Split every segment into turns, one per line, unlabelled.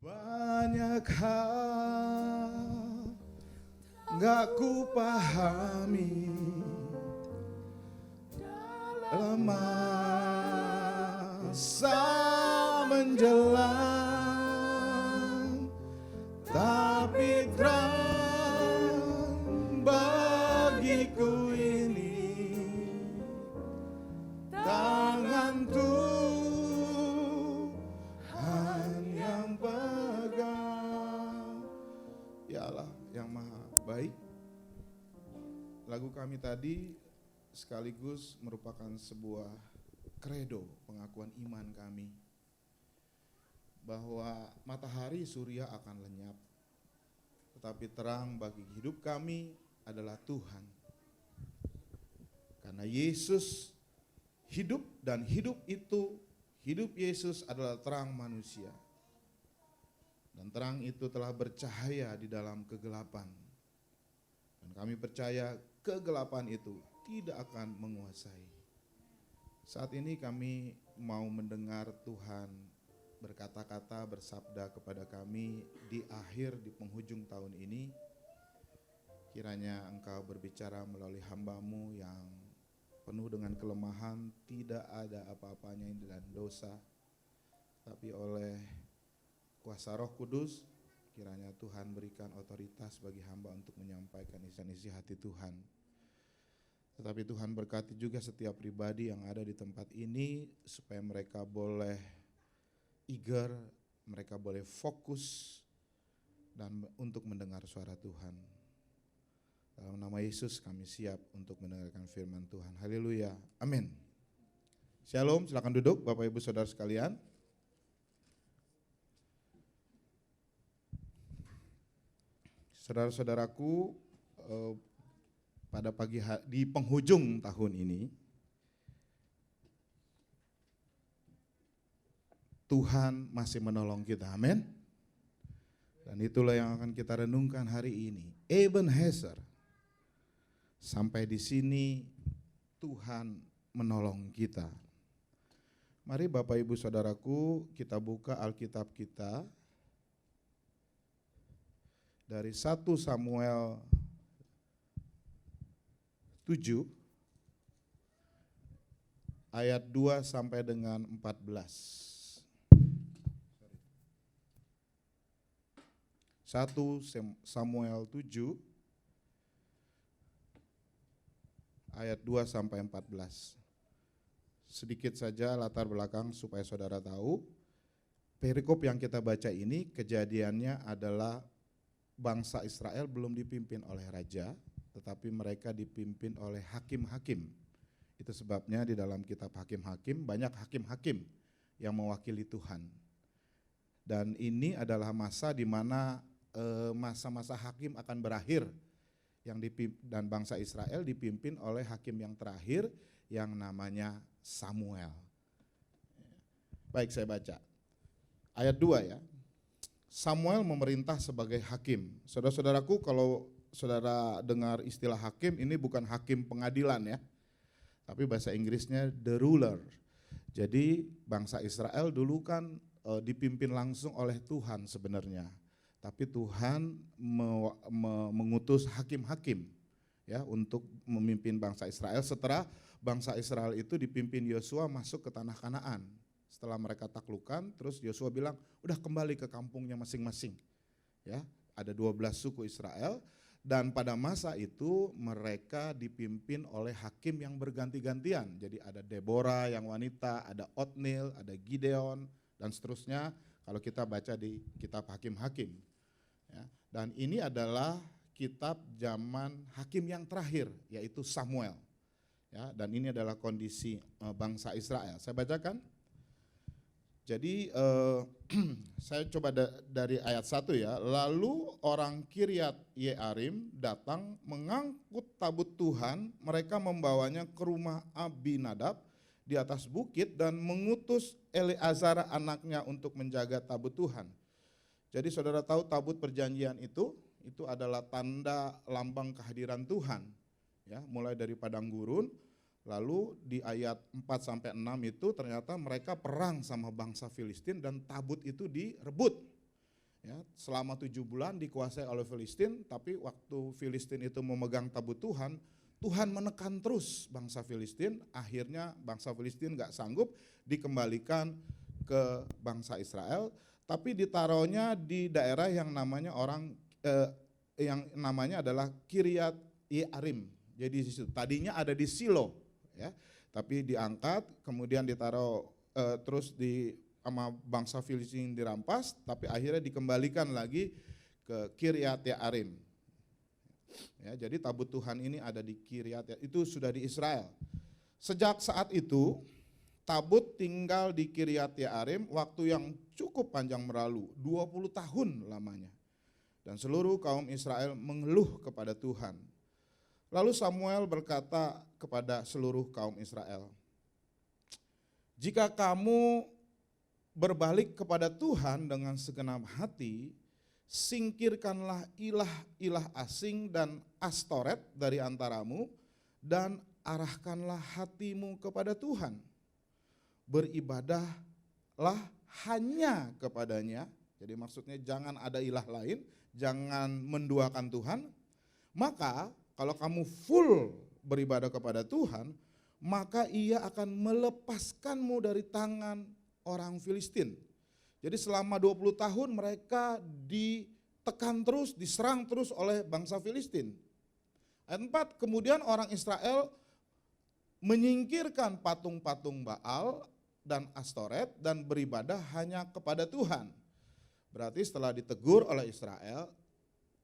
Banyak hal gak ku pahami dalam masa menjelang, tapi terang bagiku ini tangan Tuhan yang pegang. Ya Allah yang maha baik. Lagu kami tadi sekaligus merupakan sebuah kredo pengakuan iman kami bahwa matahari surya akan lenyap, tetapi terang bagi hidup kami adalah Tuhan. Karena Yesus hidup dan hidup Yesus adalah terang manusia. Dan terang itu telah bercahaya di dalam kegelapan. Dan kami percaya kegelapan itu tidak akan menguasai. Saat ini kami mau mendengar Tuhan berkata-kata, bersabda kepada kami di penghujung tahun ini. Kiranya Engkau berbicara melalui hamba-Mu yang penuh dengan kelemahan, tidak ada apa-apanya dan dosa. Tapi oleh kuasa Roh Kudus, kiranya Tuhan berikan otoritas bagi hamba untuk menyampaikan isi hati Tuhan. Tetapi Tuhan berkati juga setiap pribadi yang ada di tempat ini, supaya mereka boleh eager, mereka boleh fokus dan untuk mendengar suara Tuhan. Dalam nama Yesus kami siap untuk mendengarkan firman Tuhan. Haleluya, amin. Shalom, silakan duduk Bapak Ibu Saudara sekalian. Saudara-saudaraku, pada di penghujung tahun ini, Tuhan masih menolong kita, amin. Dan itulah yang akan kita renungkan hari ini. Ebenezer, sampai di sini Tuhan menolong kita. Mari Bapak Ibu Saudaraku, kita buka Alkitab kita dari 1 Samuel 7 ayat 2 sampai dengan 14. 1 Samuel 7 ayat 2 sampai 14. Sedikit saja latar belakang supaya saudara tahu. Perikop yang kita baca ini kejadiannya adalah bangsa Israel belum dipimpin oleh raja, tetapi mereka dipimpin oleh hakim-hakim. Itu sebabnya di dalam kitab Hakim-Hakim banyak hakim-hakim yang mewakili Tuhan. Dan ini adalah masa di mana masa-masa hakim akan berakhir, dan bangsa Israel dipimpin oleh hakim yang terakhir yang namanya Samuel. Baik, saya baca. Ayat 2 ya. Samuel memerintah sebagai hakim. Saudara-saudaraku, kalau saudara dengar istilah hakim, ini bukan hakim pengadilan ya, tapi bahasa Inggrisnya the ruler. Jadi bangsa Israel dulu kan dipimpin langsung oleh Tuhan sebenarnya, tapi Tuhan mengutus hakim-hakim ya untuk memimpin bangsa Israel setelah bangsa Israel itu dipimpin Yosua masuk ke tanah Kanaan. Setelah mereka taklukan, terus Yosua bilang, udah kembali ke kampungnya masing-masing. Ya, ada 12 suku Israel, dan pada masa itu mereka dipimpin oleh hakim yang berganti-gantian. Jadi ada Deborah yang wanita, ada Otniel, ada Gideon, dan seterusnya kalau kita baca di kitab Hakim-Hakim. Ya, dan ini adalah kitab zaman hakim yang terakhir, yaitu Samuel. Ya, dan ini adalah kondisi bangsa Israel. Saya bacakan. Jadi saya coba dari ayat 1 ya. Lalu orang Kiryat Yearim datang mengangkut tabut Tuhan, mereka membawanya ke rumah Abinadab di atas bukit dan mengutus Eleazar anaknya untuk menjaga tabut Tuhan. Jadi saudara tahu tabut perjanjian itu adalah tanda lambang kehadiran Tuhan. Ya, mulai dari padang gurun. Lalu di ayat 4-6 itu ternyata mereka perang sama bangsa Filistin dan tabut itu direbut. Ya, selama 7 bulan dikuasai oleh Filistin, tapi waktu Filistin itu memegang tabut Tuhan, Tuhan menekan terus bangsa Filistin, akhirnya bangsa Filistin gak sanggup, dikembalikan ke bangsa Israel, tapi ditaruhnya di daerah yang namanya adalah Kiryat Yearim. Jadi tadinya ada di Silo, ya, tapi diangkat, kemudian ditaruh terus sama bangsa Filistin dirampas, tapi akhirnya dikembalikan lagi ke Kiryat Yearim. Ya, jadi tabut Tuhan ini ada di Kiryat, itu sudah di Israel. Sejak saat itu, tabut tinggal di Kiryat Yearim waktu yang cukup panjang berlalu, 20 tahun lamanya. Dan seluruh kaum Israel mengeluh kepada Tuhan. Lalu Samuel berkata kepada seluruh kaum Israel, "Jika kamu berbalik kepada Tuhan dengan segenap hati, singkirkanlah ilah-ilah asing dan Astoret dari antaramu, dan arahkanlah hatimu kepada Tuhan. Beribadahlah hanya kepadanya." Jadi maksudnya jangan ada ilah lain, jangan menduakan Tuhan. Maka kalau kamu full beribadah kepada Tuhan, maka Ia akan melepaskanmu dari tangan orang Filistin. Jadi selama 20 tahun mereka ditekan terus, diserang terus oleh bangsa Filistin. Ayat 4, kemudian orang Israel menyingkirkan patung-patung Baal dan Astoret dan beribadah hanya kepada Tuhan. Berarti setelah ditegur oleh Israel,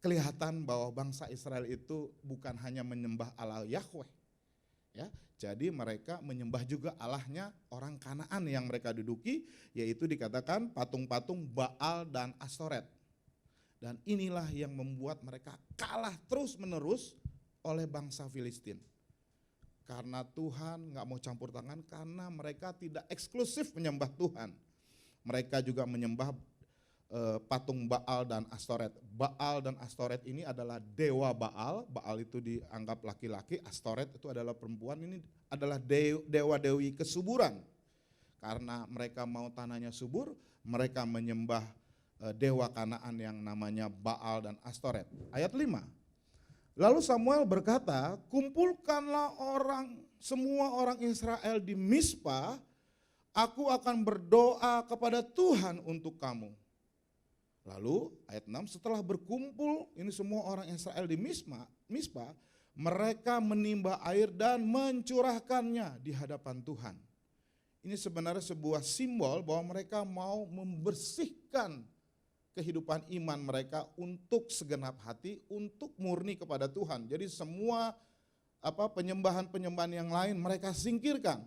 kelihatan bahwa bangsa Israel itu bukan hanya menyembah Allah Yahweh. Ya, jadi mereka menyembah juga allahnya orang Kanaan yang mereka duduki, yaitu dikatakan patung-patung Baal dan Astoret. Dan inilah yang membuat mereka kalah terus-menerus oleh bangsa Filistin. Karena Tuhan gak mau campur tangan, karena mereka tidak eksklusif menyembah Tuhan. Mereka juga menyembah patung Baal dan Astoret. Baal dan Astoret ini adalah dewa Baal. Baal itu dianggap laki-laki, Astoret itu adalah perempuan. Ini adalah dewa-dewi kesuburan. Karena mereka mau tanahnya subur, mereka menyembah dewa Kanaan yang namanya Baal dan Astoret. Ayat 5. Lalu Samuel berkata, "Kumpulkanlah semua orang Israel di Mizpah, aku akan berdoa kepada Tuhan untuk kamu." Lalu ayat 6, setelah berkumpul ini semua orang Israel di Mizpah, mereka menimba air dan mencurahkannya di hadapan Tuhan. Ini sebenarnya sebuah simbol bahwa mereka mau membersihkan kehidupan iman mereka untuk segenap hati, untuk murni kepada Tuhan. Jadi semua penyembahan-penyembahan yang lain mereka singkirkan.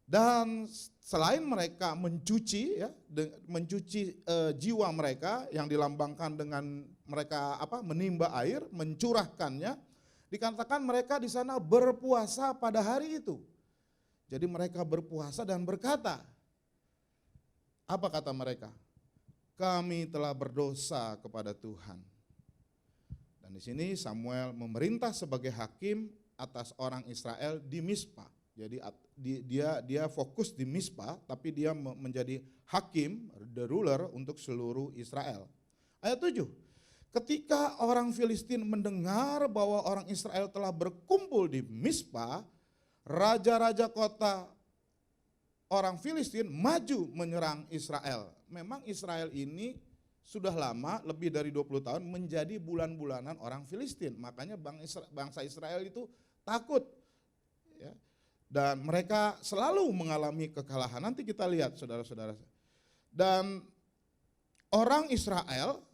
Dan selain mereka mencuci jiwa mereka yang dilambangkan dengan mereka menimba air, mencurahkannya, dikatakan mereka di sana berpuasa pada hari itu. Jadi mereka berpuasa dan berkata, apa kata mereka? "Kami telah berdosa kepada Tuhan." Dan di sini Samuel memerintah sebagai hakim atas orang Israel di Mizpah. Jadi dia fokus di Mizpah, tapi dia menjadi hakim, the ruler untuk seluruh Israel. Ayat 7, ketika orang Filistin mendengar bahwa orang Israel telah berkumpul di Mizpah, raja-raja kota orang Filistin maju menyerang Israel. Memang Israel ini sudah lama, lebih dari 20 tahun, menjadi bulan-bulanan orang Filistin. Makanya bangsa Israel itu takut. Ya. Dan mereka selalu mengalami kekalahan. Nanti kita lihat saudara-saudara. Dan orang Israel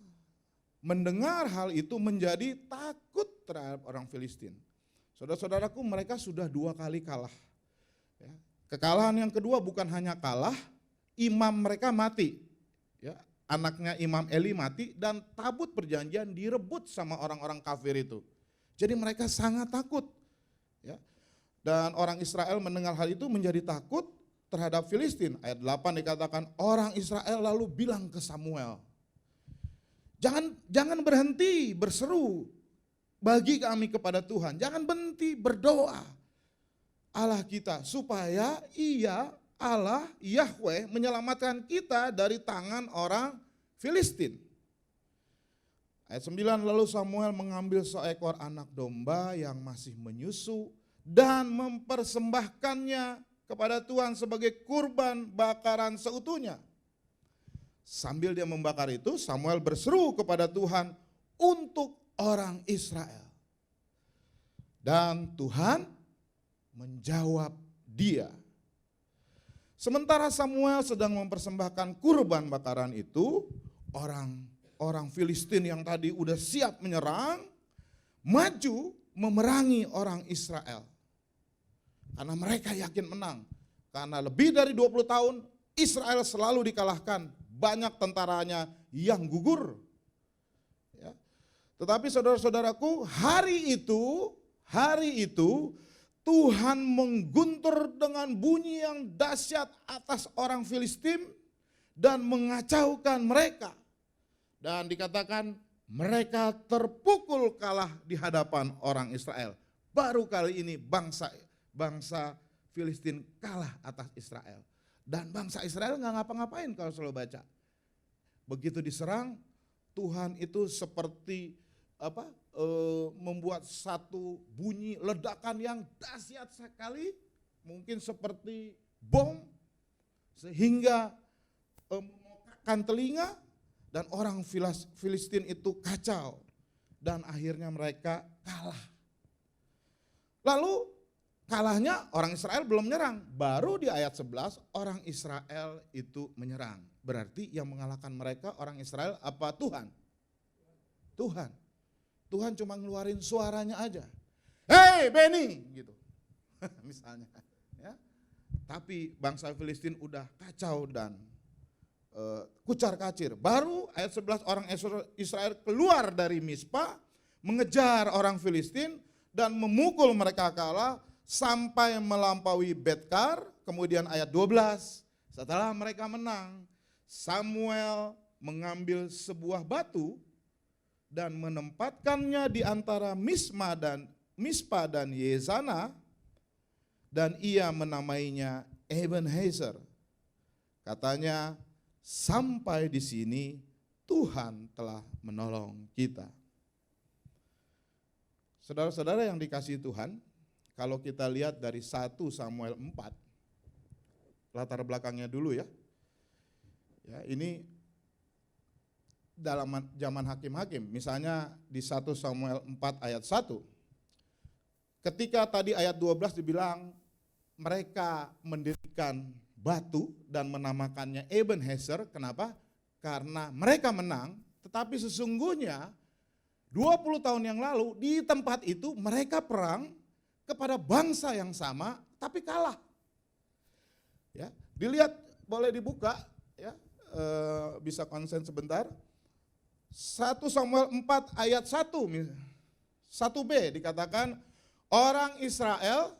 mendengar hal itu menjadi takut terhadap orang Filistin. Saudara-saudaraku, mereka sudah 2 kali kalah. Ya. Kekalahan yang kedua bukan hanya kalah, imam mereka mati. Ya. Anaknya Imam Eli mati dan tabut perjanjian direbut sama orang-orang kafir itu. Jadi mereka sangat takut. Ya. Dan orang Israel mendengar hal itu menjadi takut terhadap Filistin. Ayat 8 dikatakan, orang Israel lalu bilang ke Samuel, Jangan berhenti berseru bagi kami kepada Tuhan. Jangan berhenti berdoa Allah kita supaya Ia, Allah Yahweh, menyelamatkan kita dari tangan orang Filistin. Ayat 9, lalu Samuel mengambil seekor anak domba yang masih menyusu dan mempersembahkannya kepada Tuhan sebagai kurban bakaran seutuhnya. Sambil dia membakar itu, Samuel berseru kepada Tuhan untuk orang Israel. Dan Tuhan menjawab dia. Sementara Samuel sedang mempersembahkan kurban bakaran itu, orang Filistin yang tadi udah siap menyerang, maju memerangi orang Israel. Karena mereka yakin menang. Karena lebih dari 20 tahun Israel selalu dikalahkan, banyak tentaranya yang gugur. Ya. Tetapi saudara-saudaraku, hari itu Tuhan mengguntur dengan bunyi yang dahsyat atas orang Filistin dan mengacaukan mereka. Dan dikatakan mereka terpukul kalah di hadapan orang Israel. Baru kali ini bangsa Filistin kalah atas Israel. Dan bangsa Israel nggak ngapa-ngapain kalau selalu baca. Begitu diserang, Tuhan itu seperti membuat satu bunyi ledakan yang dahsyat sekali, mungkin seperti bom, sehingga memekakkan telinga, dan orang Filistin itu kacau, dan akhirnya mereka kalah. Lalu kalahnya orang Israel belum menyerang, baru di ayat 11 orang Israel itu menyerang. Berarti yang mengalahkan mereka orang Israel apa Tuhan? Tuhan cuma ngeluarin suaranya aja. Hei Benny gitu. Misalnya ya. Tapi bangsa Filistin udah kacau dan kucar-kacir. Baru ayat 11 orang Israel keluar dari Mispa, mengejar orang Filistin dan memukul mereka kalah sampai melampaui Betkar. Kemudian ayat 12, setelah mereka menang, Samuel mengambil sebuah batu dan menempatkannya di antara Mispa dan Yezana, dan ia menamainya Ebenezer. Katanya, sampai di sini Tuhan telah menolong kita. Saudara-saudara yang dikasihi Tuhan, kalau kita lihat dari 1 Samuel 4, latar belakangnya dulu ya. Ya, ini dalam zaman hakim-hakim, misalnya di 1 Samuel 4 ayat 1. Ketika tadi ayat 12 dibilang mereka mendirikan batu dan menamakannya Ebenezer, kenapa? Karena mereka menang, tetapi sesungguhnya 20 tahun yang lalu di tempat itu mereka perang kepada bangsa yang sama tapi kalah. Ya, dilihat, boleh dibuka ya, bisa konsen sebentar. 1 Samuel 4 ayat 1b dikatakan orang Israel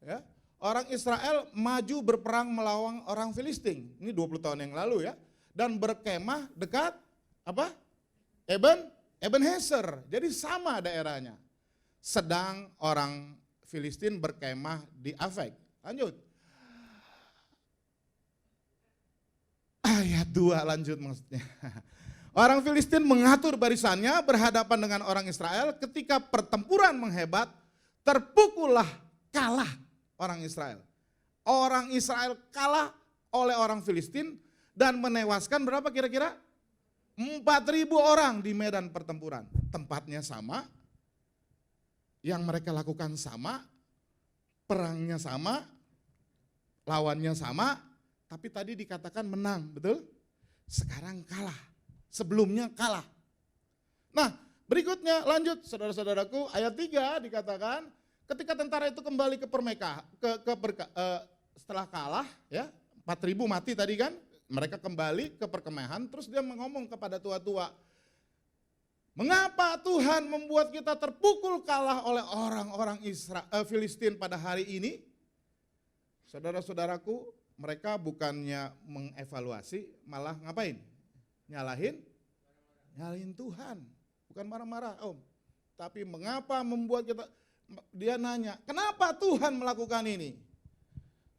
ya, orang Israel maju berperang melawan orang Filistin. Ini 20 tahun yang lalu ya. Dan berkemah dekat apa? Ebenezer. Jadi sama daerahnya. Sedang orang Filistin berkemah di Afek. Lanjut. Ayat 2 lanjut maksudnya. Orang Filistin mengatur barisannya berhadapan dengan orang Israel. Ketika pertempuran menghebat, terpukullah kalah orang Israel. Orang Israel kalah oleh orang Filistin dan menewaskan berapa kira-kira? 4.000 orang di medan pertempuran. Tempatnya sama, yang mereka lakukan sama, perangnya sama, lawannya sama, tapi tadi dikatakan menang, betul? Sekarang kalah, sebelumnya kalah. Nah, berikutnya lanjut saudara-saudaraku, ayat 3 dikatakan ketika tentara itu kembali setelah kalah ya, 4.000 mati tadi kan, mereka kembali ke perkemahan, terus dia ngomong kepada tua-tua, mengapa Tuhan membuat kita terpukul kalah oleh orang-orang Filistin pada hari ini? Saudara-saudaraku, mereka bukannya mengevaluasi, malah ngapain? Nyalahin Tuhan, bukan marah-marah om. Tapi mengapa membuat kita, dia nanya, kenapa Tuhan melakukan ini?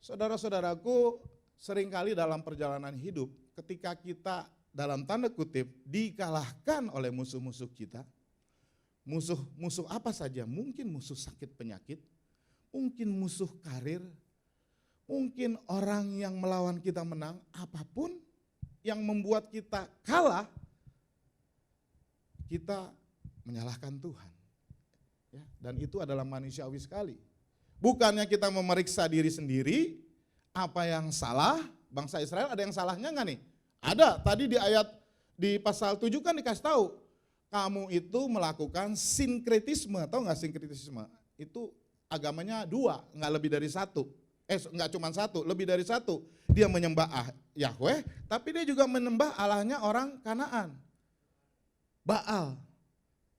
Saudara-saudaraku, seringkali dalam perjalanan hidup, ketika kita dalam tanda kutip dikalahkan oleh musuh-musuh kita. Musuh apa saja? Mungkin musuh sakit penyakit, mungkin musuh karir, mungkin orang yang melawan kita menang, apapun yang membuat kita kalah, kita menyalahkan Tuhan. Ya, dan itu adalah manusiawi sekali. Bukannya kita memeriksa diri sendiri, apa yang salah, bangsa Israel ada yang salahnya enggak nih? Ada, tadi di pasal 7 kan dikasih tahu, kamu itu melakukan sinkretisme, tahu enggak sinkretisme? Itu agamanya dua, enggak lebih dari satu. Enggak cuma satu, lebih dari satu. Dia menyembah Yahweh, tapi dia juga menyembah Allahnya orang Kanaan. Baal,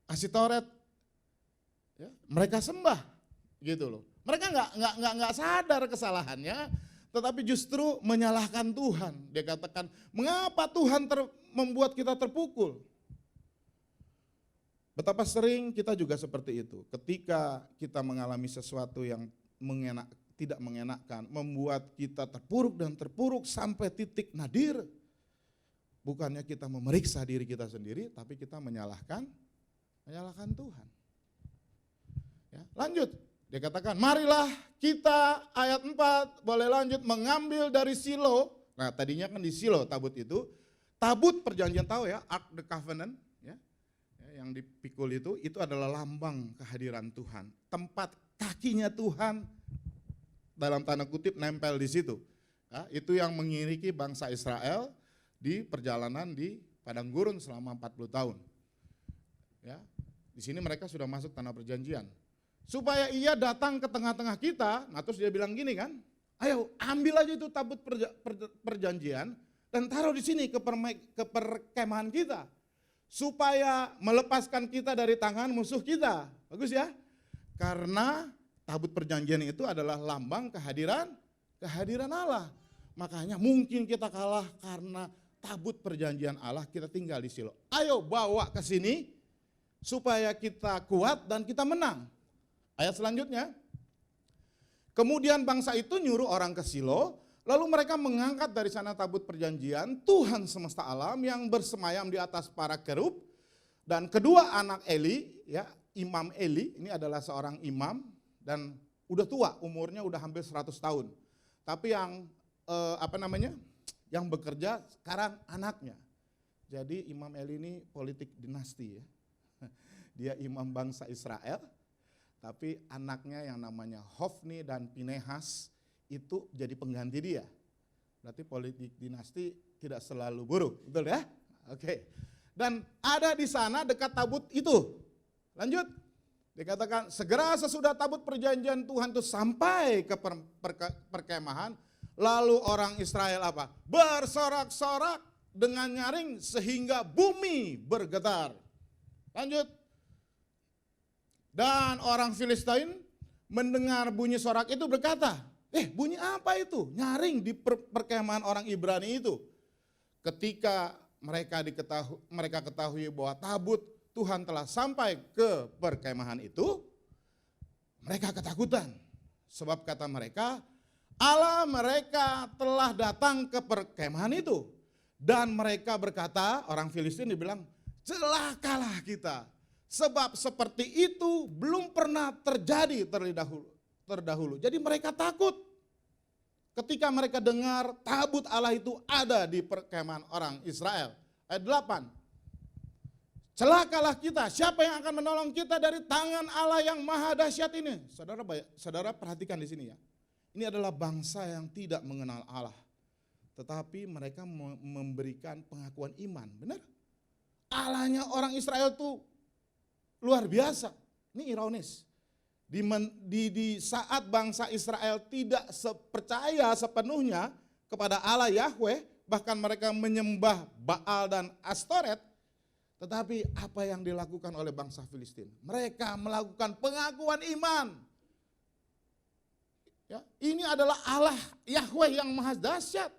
Asitoret, ya, mereka sembah, gitu loh. Mereka nggak sadar kesalahannya, tetapi justru menyalahkan Tuhan. Dia katakan, mengapa Tuhan membuat kita terpukul? Betapa sering kita juga seperti itu. Ketika kita mengalami sesuatu yang tidak mengenakan, membuat kita terpuruk dan terpuruk sampai titik nadir. Bukannya kita memeriksa diri kita sendiri, tapi kita menyalahkan Tuhan. Ya, lanjut, dia katakan, marilah kita, ayat 4, boleh lanjut, mengambil dari Silo. Nah tadinya kan di Silo tabut itu, tabut perjanjian, tahu ya, Ark the Covenant, ya, yang dipikul itu adalah lambang kehadiran Tuhan. Tempat kakinya Tuhan, dalam tanda kutip nempel di situ. Ya, itu yang mengiringi bangsa Israel di perjalanan di padang gurun selama 40 tahun. Ya, di sini mereka sudah masuk tanah perjanjian. Supaya ia datang ke tengah-tengah kita, nah terus dia bilang gini kan, ayo ambil aja itu tabut perjanjian dan taruh di sini ke perkemahan kita. Supaya melepaskan kita dari tangan musuh kita. Bagus ya? Karena tabut perjanjian itu adalah lambang kehadiran Allah. Makanya mungkin kita kalah karena tabut perjanjian Allah kita tinggal di Silo. Ayo bawa ke sini supaya kita kuat dan kita menang. Ayat selanjutnya. Kemudian bangsa itu nyuruh orang ke Silo, lalu mereka mengangkat dari sana tabut perjanjian Tuhan semesta alam yang bersemayam di atas para kerub, dan kedua anak Eli, ya, Imam Eli, ini adalah seorang imam dan udah tua, umurnya udah hampir 100 tahun. Tapi yang yang bekerja sekarang anaknya. Jadi Imam Eli ini politik dinasti ya. Dia imam bangsa Israel, tapi anaknya yang namanya Hofni dan Pinehas itu jadi pengganti dia. Berarti politik dinasti tidak selalu buruk, betul ya? Oke. Dan ada di sana dekat tabut itu. Lanjut. Dikatakan segera sesudah tabut perjanjian Tuhan itu sampai ke perkemahan, lalu orang Israel apa? Bersorak-sorak dengan nyaring sehingga bumi bergetar. Lanjut. Dan orang Filistin mendengar bunyi sorak itu berkata, bunyi apa itu? Nyaring di perkemahan orang Ibrani itu. Ketika mereka ketahui bahwa tabut Tuhan telah sampai ke perkemahan itu, mereka ketakutan. Sebab kata mereka, Allah mereka telah datang ke perkemahan itu. Dan mereka berkata, orang Filistin dibilang, celakalah kita. Sebab seperti itu belum pernah terjadi terdahulu. Jadi mereka takut. Ketika mereka dengar tabut Allah itu ada di perkemahan orang Israel. Ayat 8. Celakalah kita, siapa yang akan menolong kita dari tangan Allah yang maha dahsyat ini? Saudara perhatikan di sini ya. Ini adalah bangsa yang tidak mengenal Allah. Tetapi mereka memberikan pengakuan iman, benar? Allahnya orang Israel itu luar biasa. Ini ironis. Di saat bangsa Israel tidak percaya sepenuhnya kepada Allah Yahweh, bahkan mereka menyembah Baal dan Astoret, tetapi apa yang dilakukan oleh bangsa Filistin? Mereka melakukan pengakuan iman. Ya, ini adalah Allah Yahweh yang maha dahsyat.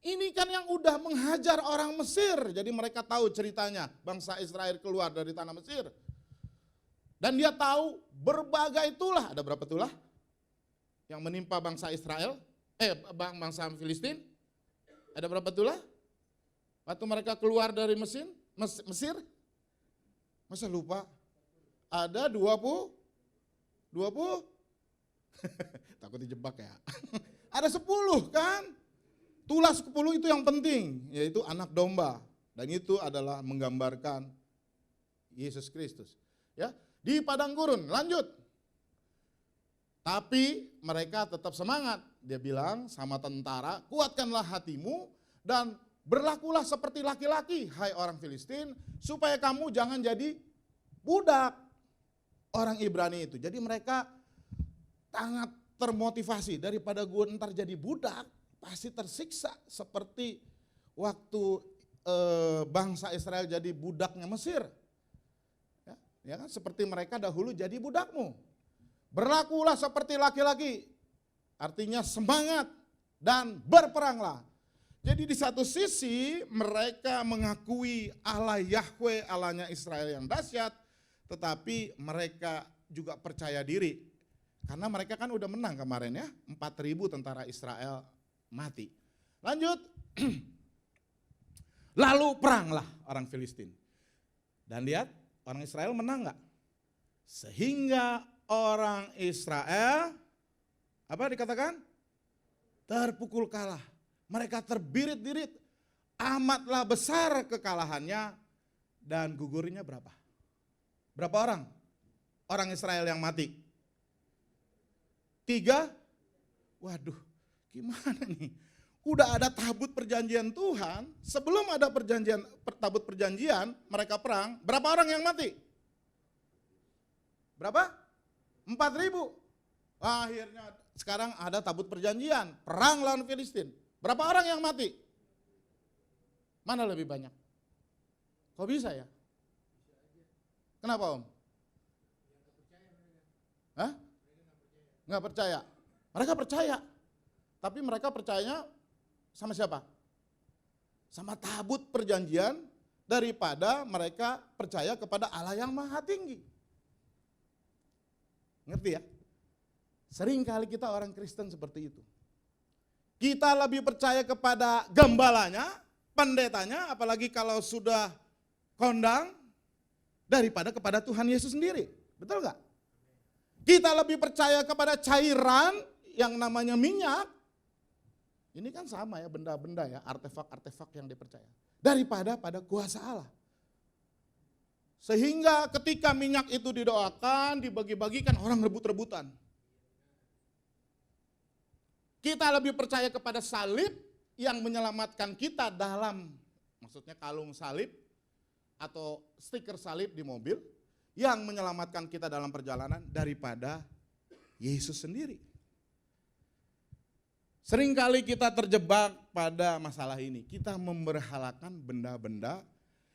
Ini kan yang udah menghajar orang Mesir. Jadi mereka tahu ceritanya bangsa Israel keluar dari tanah Mesir. Dan dia tahu berbagai tulah. Ada berapa tulah yang menimpa bangsa Israel? Bangsa Filistin? Ada berapa tulah? Waktu mereka keluar dari Mesir, masa lupa? Ada 20 takut dijebak ya. Ada 10 kan? Tulah 10 itu yang penting, yaitu anak domba. Dan itu adalah menggambarkan Yesus Kristus. Ya, di padang gurun, lanjut. Tapi mereka tetap semangat. Dia bilang sama tentara, kuatkanlah hatimu dan berlakulah seperti laki-laki, hai orang Filistin, supaya kamu jangan jadi budak orang Ibrani itu. Jadi mereka sangat termotivasi, daripada gue ntar jadi budak, pasti tersiksa seperti waktu bangsa Israel jadi budaknya Mesir. Ya kan, seperti mereka dahulu jadi budakmu. Berlakulah seperti laki-laki, artinya semangat dan berperanglah. Jadi di satu sisi mereka mengakui Allah Yahweh, Allahnya Israel yang dahsyat, tetapi mereka juga percaya diri. Karena mereka kan udah menang kemarin ya, 4.000 tentara Israel mati. Lanjut, lalu peranglah orang Filistin. Dan lihat, orang Israel menang gak? Sehingga orang Israel, apa dikatakan? Terpukul kalah. Mereka terbirit-birit, amatlah besar kekalahannya, dan gugurnya berapa? Berapa orang? Orang Israel yang mati? 3? Waduh, gimana nih? Udah ada tabut perjanjian Tuhan, sebelum ada tabut perjanjian, mereka perang, berapa orang yang mati? Berapa? 4.000. Akhirnya sekarang ada tabut perjanjian, perang lawan Filistin. Berapa orang yang mati? Mana lebih banyak? Kok bisa ya? Kenapa Om? Hah? Nggak percaya. Mereka percaya. Tapi mereka percayanya sama siapa? Sama tabut perjanjian daripada mereka percaya kepada Allah yang Maha Tinggi. Ngerti ya? Sering kali kita orang Kristen seperti itu. Kita lebih percaya kepada gembalanya, pendetanya, apalagi kalau sudah kondang, daripada kepada Tuhan Yesus sendiri. Betul nggak? Kita lebih percaya kepada cairan yang namanya minyak. Ini kan sama ya, benda-benda ya, artefak-artefak yang dipercaya. Daripada pada kuasa Allah. Sehingga ketika minyak itu didoakan, dibagi-bagikan, orang rebut-rebutan. Kita lebih percaya kepada salib yang menyelamatkan kita dalam, maksudnya kalung salib atau stiker salib di mobil, yang menyelamatkan kita dalam perjalanan daripada Yesus sendiri. Seringkali kita terjebak pada masalah ini. Kita memberhalakan benda-benda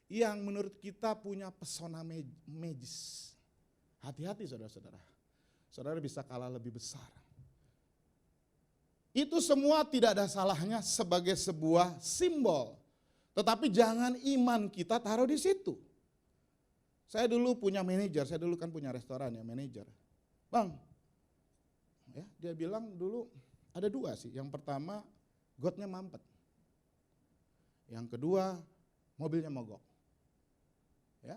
yang menurut kita punya pesona magis. Hati-hati saudara-saudara. Saudara bisa kalah lebih besar. Itu semua tidak ada salahnya sebagai sebuah simbol. Tetapi jangan iman kita taruh di situ. Saya dulu punya manajer, saya dulu kan punya restoran ya, manajer. Bang, ya, dia bilang dulu ada 2 sih. Yang pertama, gotnya mampet. Yang kedua, mobilnya mogok. Ya.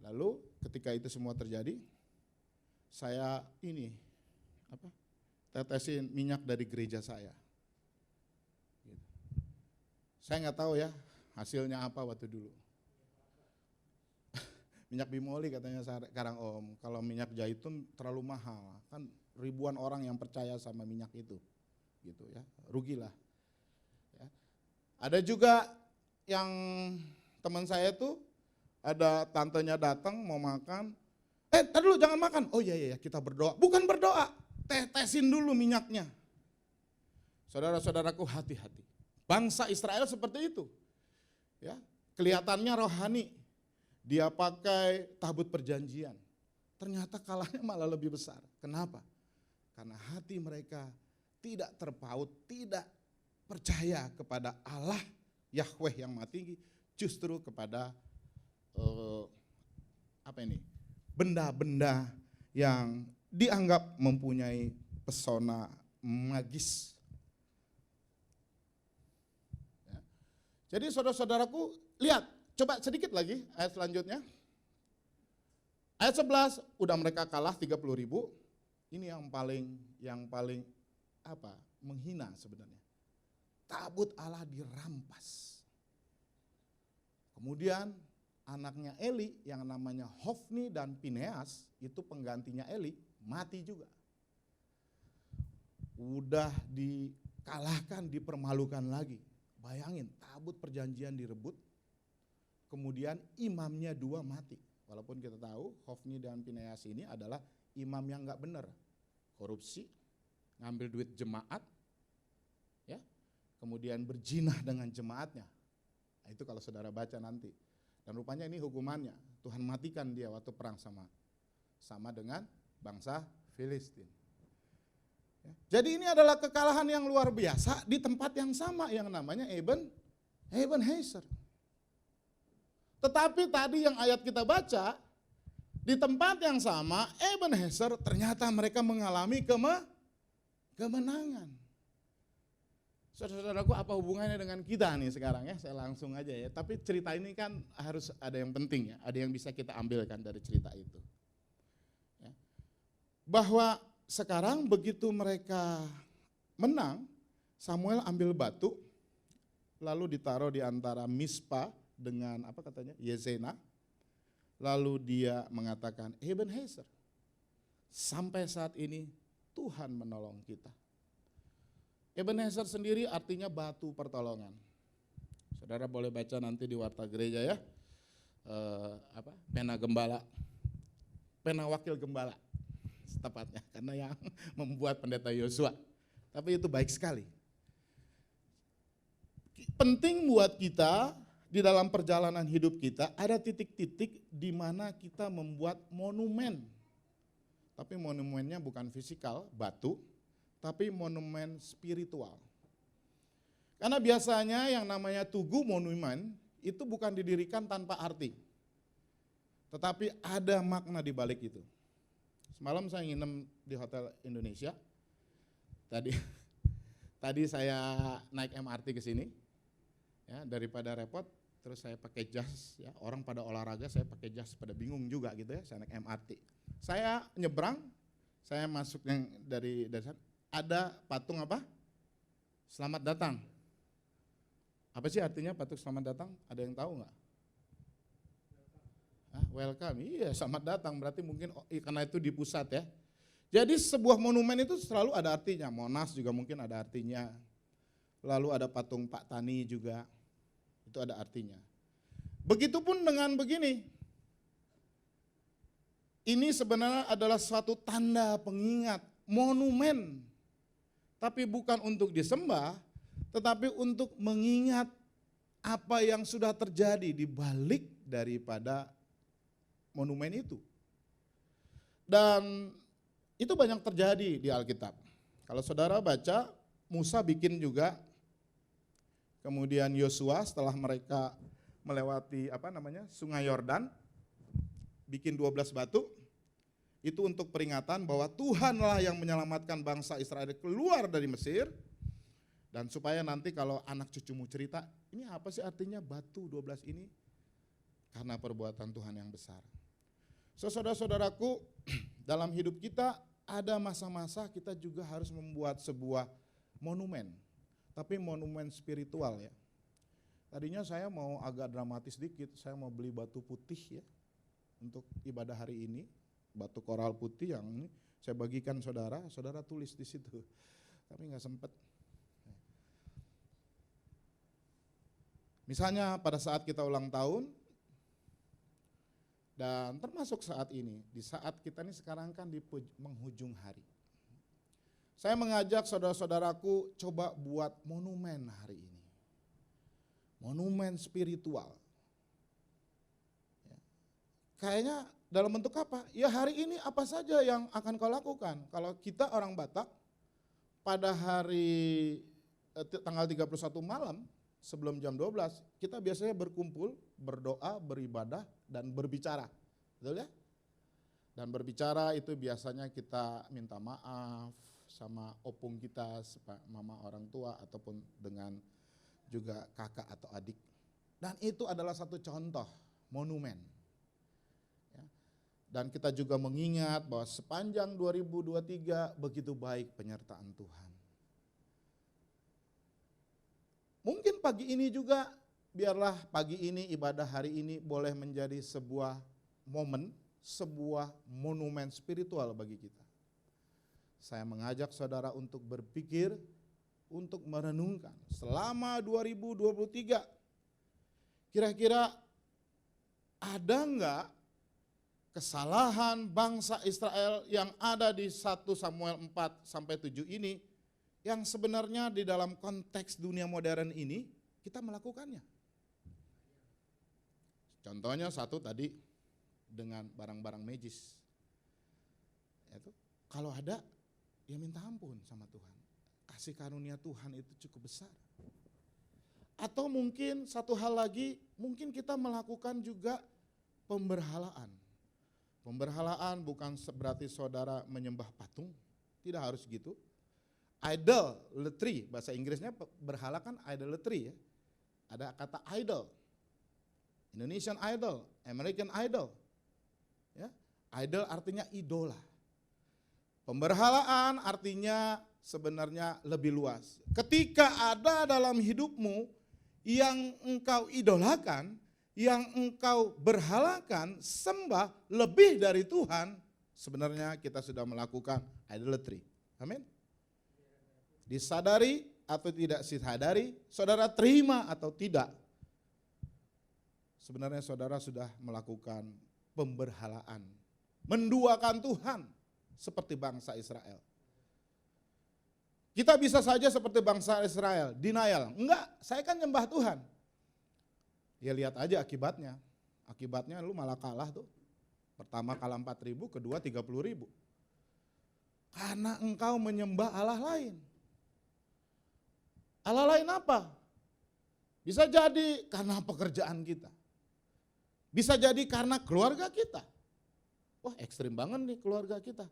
Lalu ketika itu semua terjadi, saya tetesin minyak dari gereja saya. Gitu. Saya nggak tahu ya hasilnya apa waktu dulu. Minyak bimoli katanya sekarang Om, kalau minyak zaitun terlalu mahal, kan ribuan orang yang percaya sama minyak itu, gitu ya, rugilah. Ya. Ada juga yang teman saya tuh, ada tantenya datang mau makan, tadi dulu jangan makan, oh iya kita berdoa, bukan berdoa, tetesin dulu minyaknya. Saudara-saudaraku hati-hati, bangsa Israel seperti itu, ya kelihatannya rohani. Dia pakai tabut perjanjian, ternyata kalahnya malah lebih besar. Kenapa? Karena hati mereka tidak terpaut, tidak percaya kepada Allah Yahweh yang Maha Tinggi, justru kepada benda-benda yang dianggap mempunyai pesona magis. Jadi saudara-saudaraku, lihat, coba sedikit lagi ayat selanjutnya. Ayat 11, udah mereka kalah 30.000. Ini yang paling menghina sebenarnya. Tabut Allah dirampas. Kemudian anaknya Eli yang namanya Hofni dan Pineas, itu penggantinya Eli, mati juga. Udah dikalahkan, dipermalukan lagi. Bayangin, tabut perjanjian direbut, kemudian imamnya 2 mati. Walaupun kita tahu Hofni dan Pineas ini adalah imam yang gak benar. Korupsi, ngambil duit jemaat, ya, kemudian berzinah dengan jemaatnya. Nah, itu kalau saudara baca nanti. Dan rupanya ini hukumannya. Tuhan matikan dia waktu perang sama dengan bangsa Filistin. Ya. Jadi ini adalah kekalahan yang luar biasa di tempat yang sama yang namanya Ebenezer. Tetapi tadi yang ayat kita baca, di tempat yang sama Ebenezer ternyata mereka mengalami kemenangan. Saudara-saudaraku, apa hubungannya dengan kita nih sekarang ya? Saya langsung aja ya. Tapi cerita ini kan harus ada yang penting ya, ada yang bisa kita ambilkan dari cerita itu. Ya. Bahwa sekarang begitu mereka menang, Samuel ambil batu, lalu ditaruh di antara Mispa dengan Yezena, lalu dia mengatakan, Ebenezer, sampai saat ini Tuhan menolong kita. Ebenezer sendiri artinya batu pertolongan. Saudara boleh baca nanti di Warta Gereja ya, pena gembala, pena wakil gembala tepatnya, karena yang membuat pendeta Yosua. Tapi itu baik sekali. Penting buat kita di dalam perjalanan hidup kita ada titik-titik di mana kita membuat monumen. Tapi monumennya bukan fisikal, batu, tapi monumen spiritual. Karena biasanya yang namanya tugu monumen itu bukan didirikan tanpa arti. Tetapi ada makna di balik itu. Semalam saya nginep di Hotel Indonesia. Tadi saya naik MRT ke sini. Ya, daripada repot terus saya pakai jas ya, orang pada olahraga saya pakai jas, pada bingung juga gitu ya, saya naik MRT. Saya nyebrang, saya masuk yang dari sana. Ada patung apa? Selamat datang. Apa sih artinya patung selamat datang? Ada yang tahu nggak? Welcome, iya selamat datang, berarti mungkin karena itu di pusat ya. Jadi sebuah monumen itu selalu ada artinya, Monas juga mungkin ada artinya. Lalu ada patung Pak Tani juga, itu ada artinya. Begitupun dengan begini. Ini sebenarnya adalah suatu tanda pengingat, monumen. Tapi bukan untuk disembah, tetapi untuk mengingat apa yang sudah terjadi di balik daripada monumen itu. Dan itu banyak terjadi di Alkitab. Kalau saudara baca, Musa bikin juga, kemudian Yosua setelah mereka melewati Sungai Yordan, bikin 12 batu. Itu untuk peringatan bahwa Tuhanlah yang menyelamatkan bangsa Israel keluar dari Mesir. Dan supaya nanti kalau anak cucumu cerita, ini apa sih artinya batu 12 ini? Karena perbuatan Tuhan yang besar. So, saudara-saudaraku, dalam hidup kita ada masa-masa kita juga harus membuat sebuah monumen. Tapi monumen spiritual ya. Tadinya saya mau agak dramatis dikit, saya mau beli batu putih ya untuk ibadah hari ini. Batu koral putih yang ini saya bagikan saudara tulis di situ. Tapi nggak sempat. Misalnya pada saat kita ulang tahun, dan termasuk saat ini, di saat kita ini sekarang kan di menghujung hari. Saya mengajak saudara-saudaraku coba buat monumen hari ini. Monumen spiritual. Ya. Kayaknya dalam bentuk apa? Ya hari ini apa saja yang akan kau lakukan. Kalau kita orang Batak, pada hari tanggal 31 malam sebelum jam 12, kita biasanya berkumpul, berdoa, beribadah, dan berbicara. Betul ya? Dan berbicara itu biasanya kita minta maaf sama opung kita, mama orang tua, ataupun dengan juga kakak atau adik. Dan itu adalah satu contoh monumen. Ya. Dan kita juga mengingat bahwa sepanjang 2023 begitu baik penyertaan Tuhan. Mungkin pagi ini juga, biarlah pagi ini, ibadah hari ini boleh menjadi sebuah momen, sebuah monumen spiritual bagi kita. Saya mengajak saudara untuk berpikir, untuk merenungkan selama 2023, kira-kira ada enggak kesalahan bangsa Israel yang ada di 1 Samuel 4-7 ini, yang sebenarnya di dalam konteks dunia modern ini kita melakukannya. Contohnya satu tadi dengan barang-barang magis. Itu kalau ada ya minta ampun sama Tuhan. Kasih karunia Tuhan itu cukup besar. Atau mungkin satu hal lagi, mungkin kita melakukan juga pemberhalaan. Pemberhalaan bukan berarti saudara menyembah patung, tidak harus gitu. Idolatry, bahasa Inggrisnya berhala kan idolatry ya. Ada kata idol. Indonesian idol, American idol. Ya, idol artinya idola. Pemberhalaan artinya sebenarnya lebih luas. Ketika ada dalam hidupmu yang engkau idolakan, yang engkau berhalakan, sembah lebih dari Tuhan, sebenarnya kita sudah melakukan idolatry. Amin. Disadari atau tidak disadari, saudara terima atau tidak, sebenarnya saudara sudah melakukan pemberhalaan, menduakan Tuhan seperti bangsa Israel. Kita bisa saja seperti bangsa Israel, denial. Enggak, saya kan nyembah Tuhan. Ya lihat aja akibatnya. Akibatnya lu malah kalah tuh. Pertama kalah 4.000, kedua 30.000. Karena engkau menyembah Allah lain. Allah lain apa? Bisa jadi karena pekerjaan kita. Bisa jadi karena keluarga kita. Wah ekstrim banget nih keluarga kita.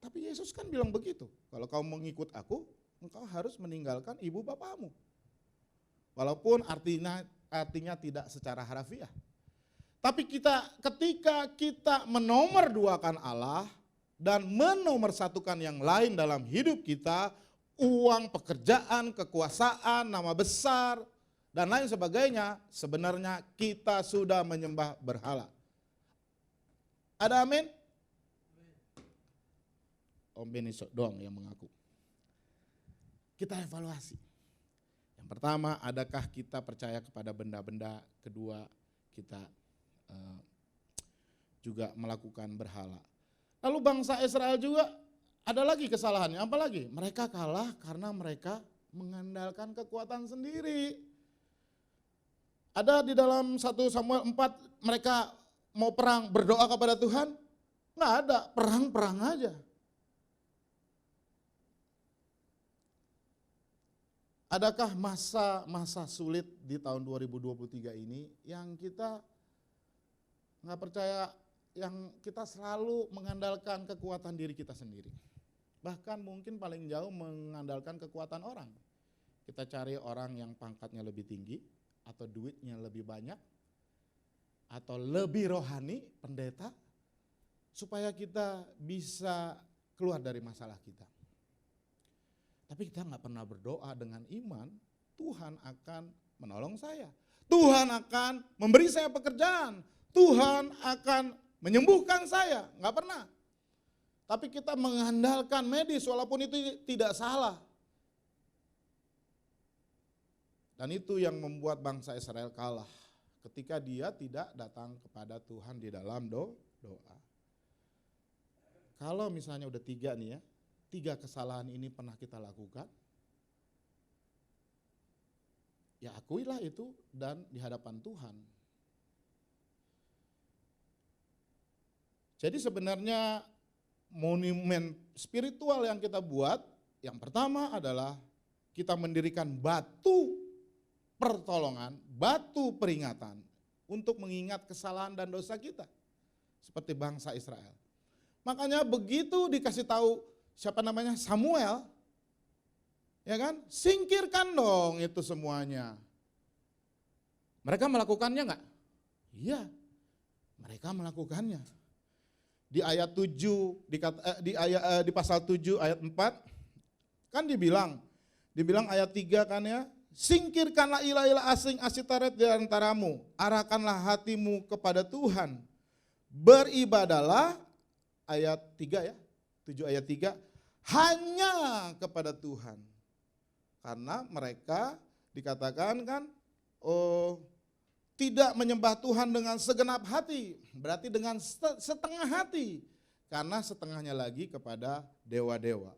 Tapi Yesus kan bilang begitu. Kalau kau mengikut aku, engkau harus meninggalkan ibu bapamu. Walaupun artinya tidak secara harafiah. Tapi ketika kita menomorduakan Allah dan menomorsatukan yang lain dalam hidup kita, uang, pekerjaan, kekuasaan, nama besar, dan lain sebagainya, sebenarnya kita sudah menyembah berhala. Ada amin? Om Beni doang yang mengaku. Kita evaluasi. Yang pertama, adakah kita percaya kepada benda-benda? Kedua, kita juga melakukan berhala. Lalu bangsa Israel juga ada lagi kesalahannya, apa lagi? Mereka kalah karena mereka mengandalkan kekuatan sendiri. Ada di dalam 1 Samuel 4 mereka mau perang berdoa kepada Tuhan? Nggak ada, perang-perang aja. Adakah masa sulit di tahun 2023 ini yang kita nggak percaya, yang kita selalu mengandalkan kekuatan diri kita sendiri? Bahkan mungkin paling jauh mengandalkan kekuatan orang. Kita cari orang yang pangkatnya lebih tinggi, atau duitnya lebih banyak, atau lebih rohani, pendeta, supaya kita bisa keluar dari masalah kita. Tapi kita nggak pernah berdoa dengan iman, Tuhan akan menolong saya. Tuhan akan memberi saya pekerjaan. Tuhan akan menyembuhkan saya. Nggak pernah. Tapi kita mengandalkan medis walaupun itu tidak salah. Dan itu yang membuat bangsa Israel kalah. Ketika dia tidak datang kepada Tuhan di dalam doa. Kalau misalnya udah 3 nih ya, 3 kesalahan ini pernah kita lakukan, ya akuilah itu dan di hadapan Tuhan. Jadi sebenarnya monumen spiritual yang kita buat, yang pertama adalah kita mendirikan batu pertolongan, batu peringatan untuk mengingat kesalahan dan dosa kita. Seperti bangsa Israel. Makanya begitu dikasih tahu Samuel, ya kan? Singkirkan dong itu semuanya. Mereka melakukannya enggak? Iya, mereka melakukannya. Di ayat 7, di pasal 7 ayat 4, kan dibilang ayat 3 kan ya, singkirkanlah ilah-ilah asing Asitaret di antaramu, arahkanlah hatimu kepada Tuhan, beribadalah, ayat 3 ya, 7 ayat 3, hanya kepada Tuhan. Karena mereka dikatakan kan, tidak menyembah Tuhan dengan segenap hati, berarti dengan setengah hati, karena setengahnya lagi kepada dewa-dewa.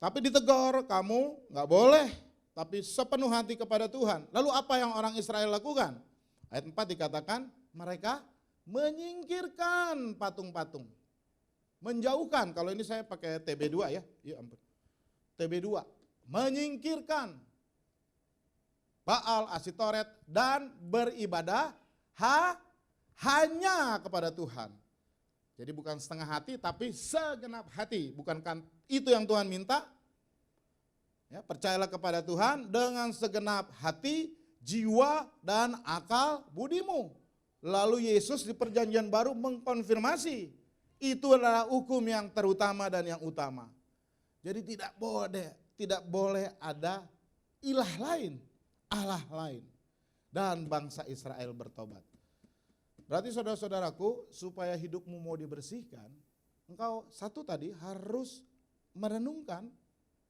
Tapi ditegur, kamu nggak boleh, tapi sepenuh hati kepada Tuhan. Lalu apa yang orang Israel lakukan? Ayat 4 dikatakan mereka menyingkirkan patung-patung, menjauhkan. Kalau ini saya pakai TB2 ya, ya ampun, TB2, menyingkirkan Baal, Asitoret, dan beribadah hanya kepada Tuhan. Jadi bukan setengah hati tapi segenap hati. Bukankah itu yang Tuhan minta? Ya, percayalah kepada Tuhan dengan segenap hati, jiwa, dan akal budimu. Lalu Yesus di perjanjian baru mengkonfirmasi. Itu adalah hukum yang terutama dan yang utama. Jadi tidak boleh ada ilah lain, Allah lain, dan bangsa Israel bertobat. Berarti saudara-saudaraku, supaya hidupmu mau dibersihkan, engkau satu tadi harus merenungkan,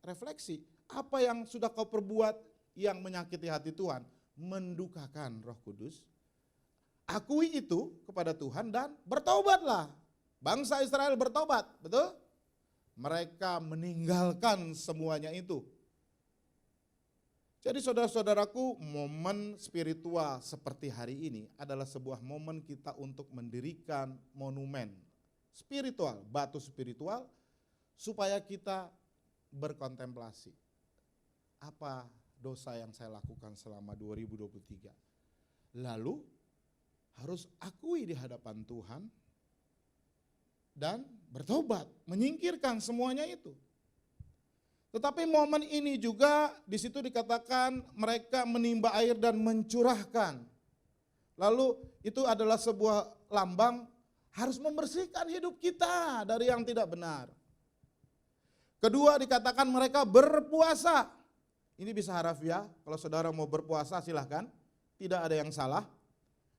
refleksi, apa yang sudah kau perbuat yang menyakiti hati Tuhan, mendukakan Roh Kudus, akui itu kepada Tuhan dan bertobatlah. Bangsa Israel bertobat, betul? Mereka meninggalkan semuanya itu. Jadi saudara-saudaraku, momen spiritual seperti hari ini adalah sebuah momen kita untuk mendirikan monumen spiritual, batu spiritual, supaya kita berkontemplasi. Apa dosa yang saya lakukan selama 2023? Lalu harus akui di hadapan Tuhan dan bertobat, menyingkirkan semuanya itu. Tetapi momen ini juga di situ dikatakan mereka menimba air dan mencurahkan. Lalu itu adalah sebuah lambang harus membersihkan hidup kita dari yang tidak benar. Kedua dikatakan mereka berpuasa. Ini bisa harafiah, kalau saudara mau berpuasa silahkan, tidak ada yang salah.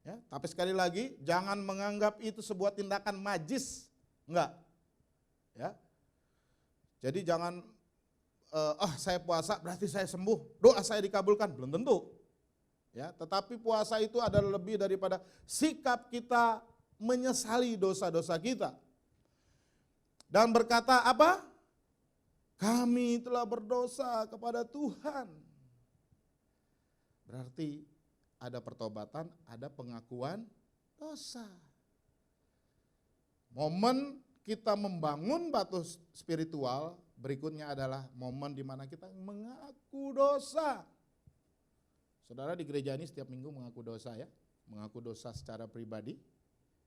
Ya, tapi sekali lagi jangan menganggap itu sebuah tindakan majis, enggak. Ya. Jadi jangan saya puasa berarti saya sembuh, doa saya dikabulkan, belum tentu. Ya, tetapi puasa itu adalah lebih daripada sikap kita menyesali dosa-dosa kita. Dan berkata apa? Kami telah berdosa kepada Tuhan. Berarti ada pertobatan, ada pengakuan dosa. Momen kita membangun batu spiritual berikutnya adalah momen di mana kita mengaku dosa. Saudara di gereja ini setiap minggu mengaku dosa ya, mengaku dosa secara pribadi.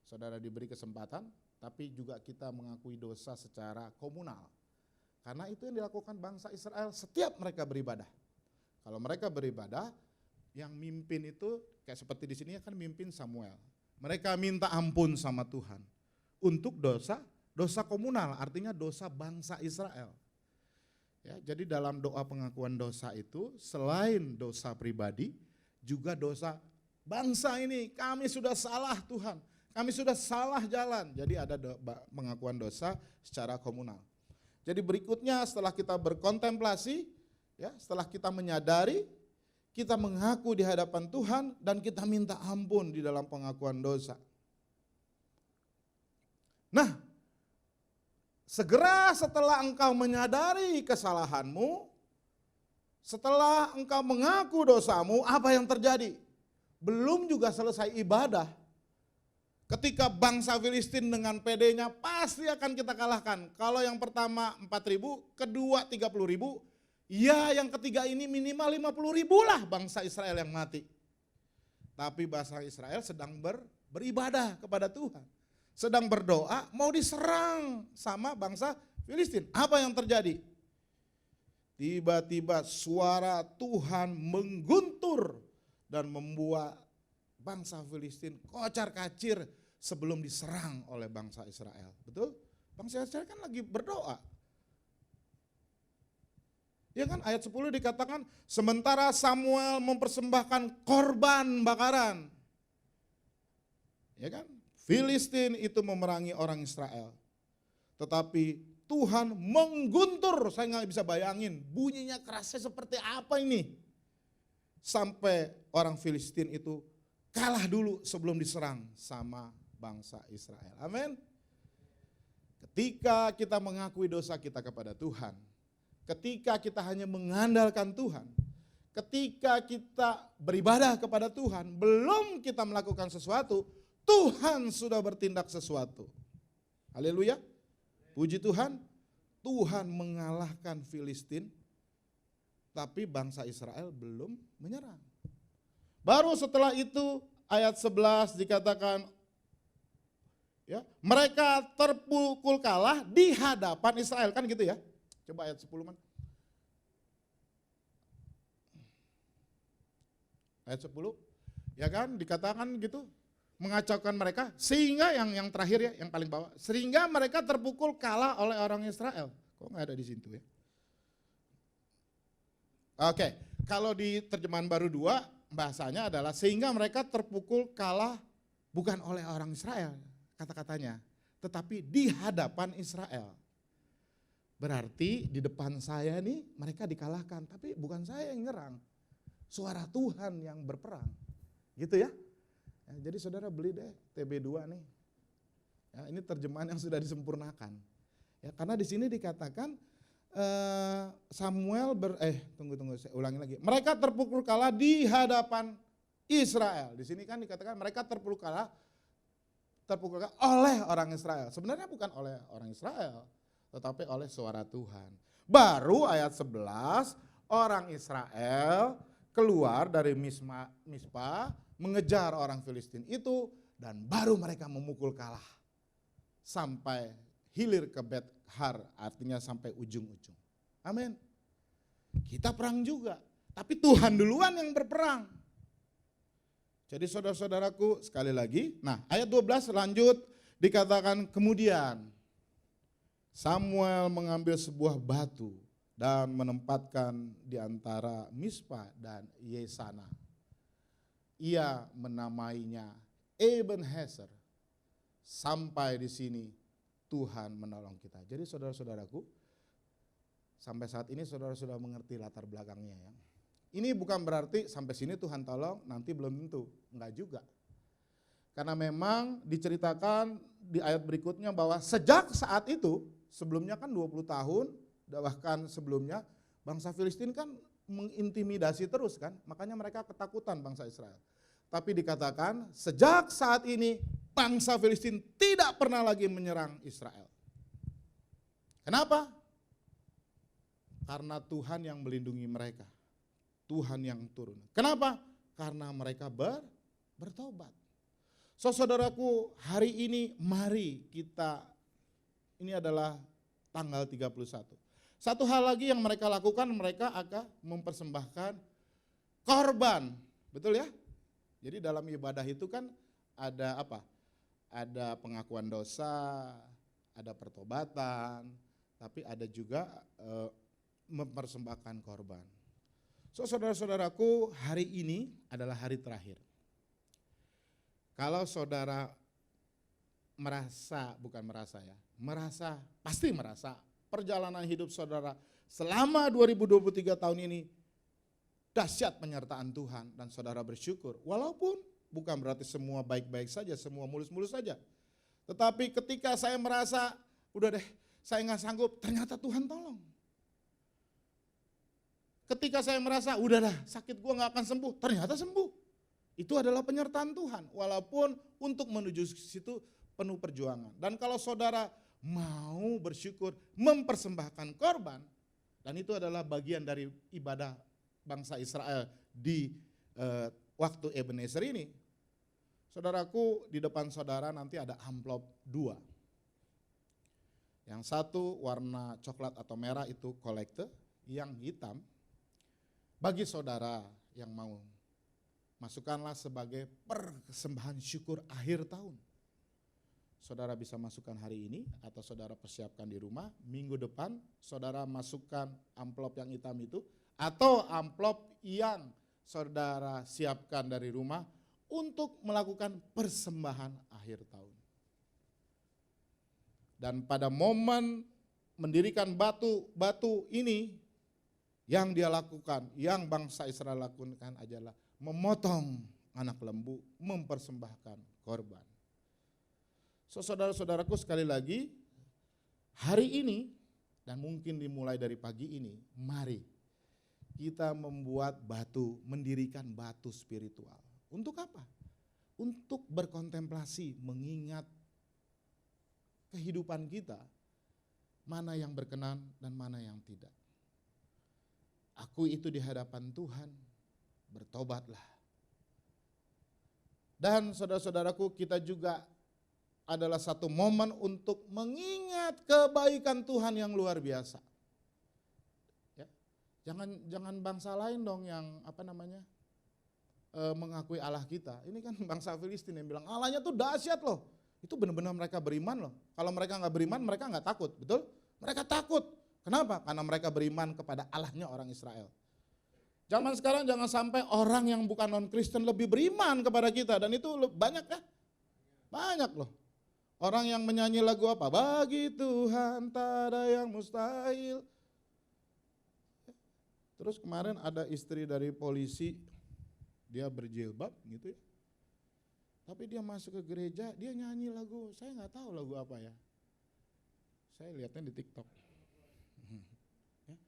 Saudara diberi kesempatan, tapi juga kita mengakui dosa secara komunal. Karena itu yang dilakukan bangsa Israel setiap mereka beribadah. Kalau mereka beribadah, yang mimpin itu kayak seperti di sini kan mimpin Samuel. Mereka minta ampun sama Tuhan untuk dosa komunal, artinya dosa bangsa Israel. Ya, jadi dalam doa pengakuan dosa itu selain dosa pribadi juga dosa bangsa ini. Kami sudah salah Tuhan, kami sudah salah jalan. Jadi ada pengakuan dosa secara komunal. Jadi berikutnya setelah kita berkontemplasi, ya, setelah kita menyadari, kita mengaku di hadapan Tuhan dan kita minta ampun di dalam pengakuan dosa. Nah, segera setelah engkau menyadari kesalahanmu, setelah engkau mengaku dosamu, apa yang terjadi? Belum juga selesai ibadah. Ketika bangsa Filistin dengan PD-nya pasti akan kita kalahkan. Kalau yang pertama 4.000, kedua 30.000, ya yang ketiga ini minimal 50.000 lah bangsa Israel yang mati. Tapi bangsa Israel sedang beribadah kepada Tuhan. Sedang berdoa mau diserang sama bangsa Filistin. Apa yang terjadi? Tiba-tiba suara Tuhan mengguntur dan membuat bangsa Filistin kocar-kacir sebelum diserang oleh bangsa Israel. Betul? Bangsa Israel kan lagi berdoa. Ya kan, ayat 10 dikatakan, sementara Samuel mempersembahkan korban bakaran. Ya kan, Filistin itu memerangi orang Israel. Tetapi Tuhan mengguntur, saya nggak bisa bayangin bunyinya kerasnya seperti apa ini. Sampai orang Filistin itu kalah dulu sebelum diserang sama bangsa Israel. Amin. Ketika kita mengakui dosa kita kepada Tuhan, ketika kita hanya mengandalkan Tuhan, ketika kita beribadah kepada Tuhan, belum kita melakukan sesuatu, Tuhan sudah bertindak sesuatu. Haleluya. Puji Tuhan, Tuhan mengalahkan Filistin, tapi bangsa Israel belum menyerang. Baru setelah itu ayat 11 dikatakan, ya, mereka terpukul kalah di hadapan Israel, kan gitu ya. Coba ayat 10 man. Ayat 10, ya kan, dikatakan gitu, mengacaukan mereka, sehingga yang terakhir ya, yang paling bawah, sehingga mereka terpukul kalah oleh orang Israel. Kok nggak ada di situ ya? Oke, kalau di terjemahan baru 2, bahasanya adalah sehingga mereka terpukul kalah bukan oleh orang Israel, kata-katanya, tetapi di hadapan Israel. Berarti di depan saya nih mereka dikalahkan, tapi bukan saya yang nyerang, suara Tuhan yang berperang, gitu ya. Ya, jadi saudara beli deh TB2 nih. Ya, ini terjemahan yang sudah disempurnakan. Ya, karena di sini dikatakan Samuel tunggu saya ulangi lagi. Mereka terpukul kalah di hadapan Israel. Di sini kan dikatakan mereka terpukul kalah oleh orang Israel. Sebenarnya bukan oleh orang Israel, tetapi oleh suara Tuhan. Baru ayat 11, orang Israel keluar dari Mispa, mengejar orang Filistin itu, dan baru mereka memukul kalah sampai hilir ke Bet-har, artinya sampai ujung-ujung. Amin. Kita perang juga, tapi Tuhan duluan yang berperang. Jadi saudara-saudaraku, sekali lagi, nah ayat 12 lanjut dikatakan kemudian Samuel mengambil sebuah batu dan menempatkan di antara Mispa dan Yesana. Ia menamainya Ebenezer. Sampai di sini Tuhan menolong kita. Jadi saudara-saudaraku, sampai saat ini saudara sudah mengerti latar belakangnya ya. Ini bukan berarti sampai sini Tuhan tolong, nanti belum tentu. Enggak juga. Karena memang diceritakan di ayat berikutnya bahwa sejak saat itu, sebelumnya kan 20 tahun, bahkan sebelumnya bangsa Filistin kan mengintimidasi terus kan, makanya mereka ketakutan bangsa Israel. Tapi dikatakan sejak saat ini bangsa Filistin tidak pernah lagi menyerang Israel. Kenapa? Karena Tuhan yang melindungi mereka. Tuhan yang turun. Kenapa? Karena mereka bertobat. Saudaraku, hari ini mari kita, ini adalah tanggal 31. Satu hal lagi yang mereka lakukan, mereka akan mempersembahkan korban. Betul ya? Jadi dalam ibadah itu kan ada apa? Ada pengakuan dosa, ada pertobatan, tapi ada juga mempersembahkan korban. Saudara-saudaraku, hari ini adalah hari terakhir. Kalau saudara pasti merasa perjalanan hidup saudara selama 2023 tahun ini dahsyat penyertaan Tuhan dan saudara bersyukur. Walaupun bukan berarti semua baik-baik saja, semua mulus-mulus saja. Tetapi ketika saya merasa, udah deh saya nggak sanggup, ternyata Tuhan tolong. Ketika saya merasa, udah dah sakit gua nggak akan sembuh, ternyata sembuh. Itu adalah penyertaan Tuhan, walaupun untuk menuju ke situ penuh perjuangan. Dan kalau saudara mau bersyukur, mempersembahkan korban, dan itu adalah bagian dari ibadah bangsa Israel di waktu Ebenezer ini, saudaraku, di depan saudara nanti ada amplop 2. Yang satu warna coklat atau merah itu kolekte, yang hitam bagi saudara yang mau masukkanlah sebagai persembahan syukur akhir tahun. Saudara bisa masukkan hari ini atau saudara persiapkan di rumah, minggu depan saudara masukkan amplop yang hitam itu atau amplop yang saudara siapkan dari rumah untuk melakukan persembahan akhir tahun. Dan pada momen mendirikan batu ini, yang dia lakukan, yang bangsa Israel lakukan adalah memotong anak lembu, mempersembahkan korban. So, saudara-saudaraku, sekali lagi, hari ini dan mungkin dimulai dari pagi ini, mari kita membuat batu, mendirikan batu spiritual. Untuk apa? Untuk berkontemplasi, mengingat kehidupan kita, mana yang berkenan dan mana yang tidak. Aku itu di hadapan Tuhan, bertobatlah. Dan saudara-saudaraku, kita juga adalah satu momen untuk mengingat kebaikan Tuhan yang luar biasa. Ya. Jangan bangsa lain dong yang mengakui Allah kita. Ini kan bangsa Filistin yang bilang Allahnya tuh dahsyat loh. Itu benar-benar mereka beriman loh. Kalau mereka nggak beriman, mereka nggak takut, betul? Mereka takut. Kenapa? Karena mereka beriman kepada Allahnya orang Israel. Zaman sekarang jangan sampai orang yang bukan non-Kristen lebih beriman kepada kita. Dan itu banyak ya? Banyak loh. Orang yang menyanyi lagu apa? Bagi Tuhan tak ada yang mustahil. Terus kemarin ada istri dari polisi, dia berjilbab gitu ya. Tapi dia masuk ke gereja, dia nyanyi lagu, saya nggak tahu lagu apa ya. Saya lihatnya di TikTok. Ya.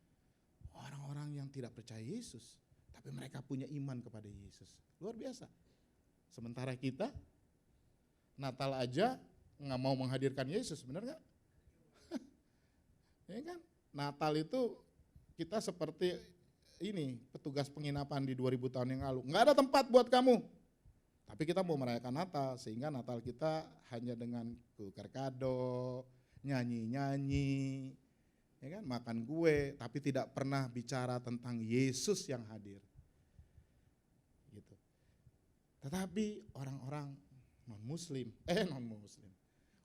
Orang-orang yang tidak percaya Yesus, tapi mereka punya iman kepada Yesus. Luar biasa. Sementara kita, Natal aja nggak mau menghadirkan Yesus, benar nggak? Ya kan? Natal itu kita seperti ini, petugas penginapan di 2000 tahun yang lalu. Nggak ada tempat buat kamu. Tapi kita mau merayakan Natal, sehingga Natal kita hanya dengan tukar kado, nyanyi-nyanyi, ya kan, makan kue, tapi tidak pernah bicara tentang Yesus yang hadir. Gitu. Tetapi orang-orang non-muslim,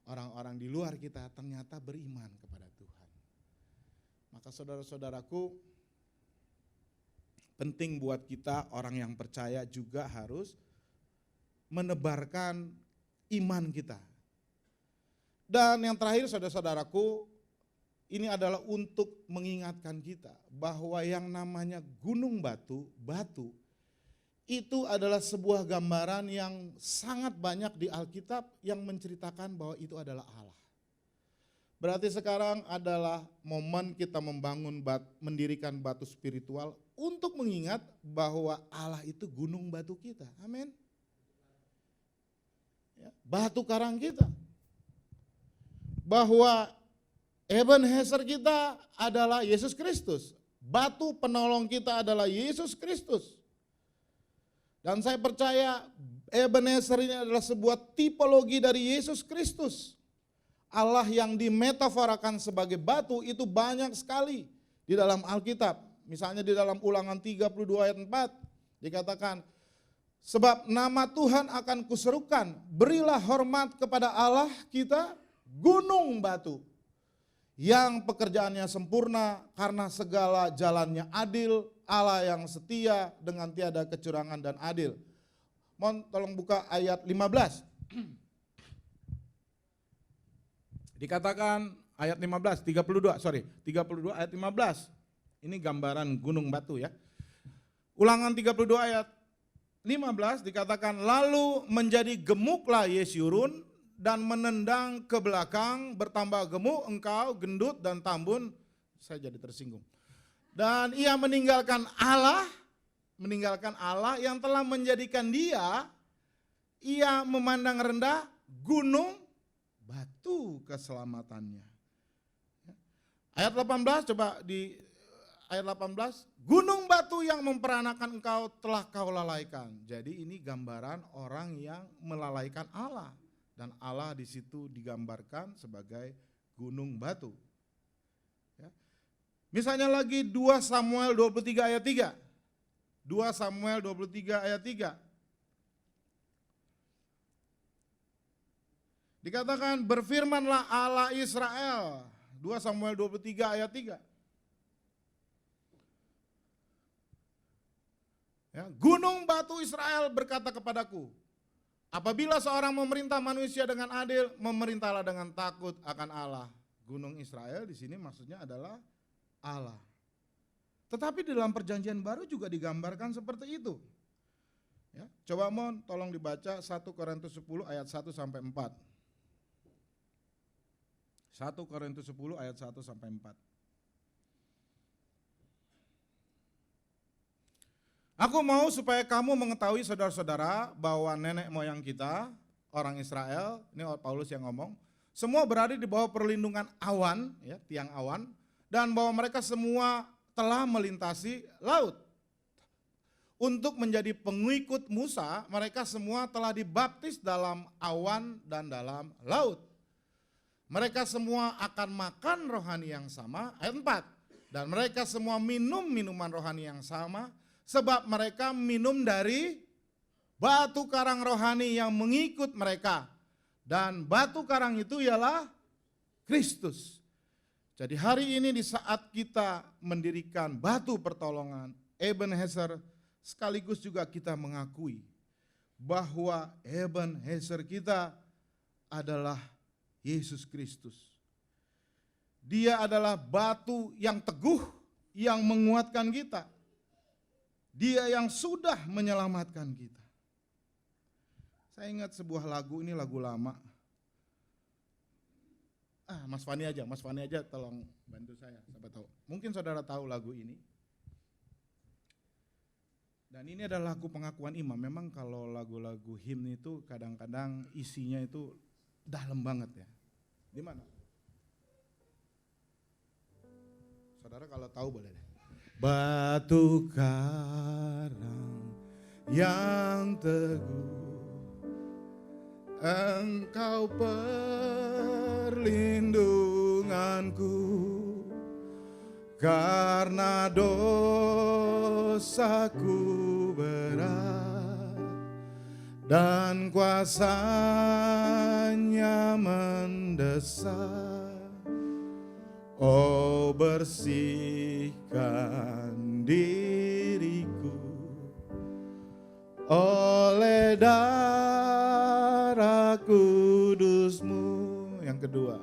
orang-orang di luar kita ternyata beriman kepada Tuhan. Maka saudara-saudaraku, penting buat kita orang yang percaya juga harus menebarkan iman kita. Dan yang terakhir saudara-saudaraku, ini adalah untuk mengingatkan kita bahwa yang namanya gunung batu itu adalah sebuah gambaran yang sangat banyak di Alkitab yang menceritakan bahwa itu adalah Allah. Berarti sekarang adalah momen kita mendirikan batu spiritual untuk mengingat bahwa Allah itu gunung batu kita. Amin. Ya, batu karang kita. Bahwa Ebenezer kita adalah Yesus Kristus. Batu penolong kita adalah Yesus Kristus. Dan saya percaya Ebenezer ini adalah sebuah tipologi dari Yesus Kristus. Allah yang dimetaforakan sebagai batu itu banyak sekali di dalam Alkitab. Misalnya di dalam Ulangan 32 ayat 4 dikatakan, sebab nama Tuhan akan kuserukan, berilah hormat kepada Allah kita, gunung batu, yang pekerjaannya sempurna karena segala jalannya adil, Allah yang setia dengan tiada kecurangan dan adil. Mohon tolong buka ayat 15. Dikatakan ayat 15, 32 ayat 15. Ini gambaran gunung batu ya. Ulangan 32 ayat 15 dikatakan, lalu menjadi gemuklah Yesyurun dan menendang ke belakang, bertambah gemuk engkau, gendut dan tambun. Saya jadi tersinggung. Dan ia meninggalkan Allah yang telah menjadikan dia, ia memandang rendah gunung batu keselamatannya. Ayat 18, coba di ayat 18, gunung batu yang memperanakan engkau telah kau lalaikan. Jadi ini gambaran orang yang melalaikan Allah. Dan Allah di situ digambarkan sebagai gunung batu. Ya. Misalnya lagi 2 Samuel 23 ayat 3. 2 Samuel 23 ayat 3. Dikatakan berfirmanlah Allah Israel. 2 Samuel 23 ayat 3. Ya, gunung batu Israel berkata kepadaku, apabila seorang memerintah manusia dengan adil, memerintahlah dengan takut akan Allah. Gunung Israel di sini maksudnya adalah Allah. Tetapi di dalam perjanjian baru juga digambarkan seperti itu. Ya, coba Mon, tolong dibaca 1 Korintus 10 ayat 1 sampai 4. 1 Korintus 10 ayat 1 sampai 4. Aku mau supaya kamu mengetahui saudara-saudara bahwa nenek moyang kita, orang Israel, ini Paulus yang ngomong, semua berada di bawah perlindungan awan, ya, tiang awan, dan bahwa mereka semua telah melintasi laut. Untuk menjadi pengikut Musa, mereka semua telah dibaptis dalam awan dan dalam laut. Mereka semua akan makan rohani yang sama, ayat 4. Dan mereka semua minum minuman rohani yang sama, sebab mereka minum dari batu karang rohani yang mengikut mereka. Dan batu karang itu ialah Kristus. Jadi hari ini di saat kita mendirikan batu pertolongan, Ebenezer, sekaligus juga kita mengakui bahwa Ebenezer kita adalah Yesus Kristus. Dia adalah batu yang teguh yang menguatkan kita. Dia yang sudah menyelamatkan kita. Saya ingat sebuah lagu, ini lagu lama. Mas Fani aja tolong bantu saya, siapa tahu. Mungkin saudara tahu lagu ini. Dan ini adalah lagu pengakuan iman. Memang kalau lagu-lagu himne itu kadang-kadang isinya itu dalam banget ya. Di mana? Saudara kalau tahu boleh deh. Batu karang yang teguh, Engkau perlindunganku, karena dosaku berat dan kuasanya mendesak. Oh, bersihkan diriku oleh darah kudus-Mu. Yang kedua,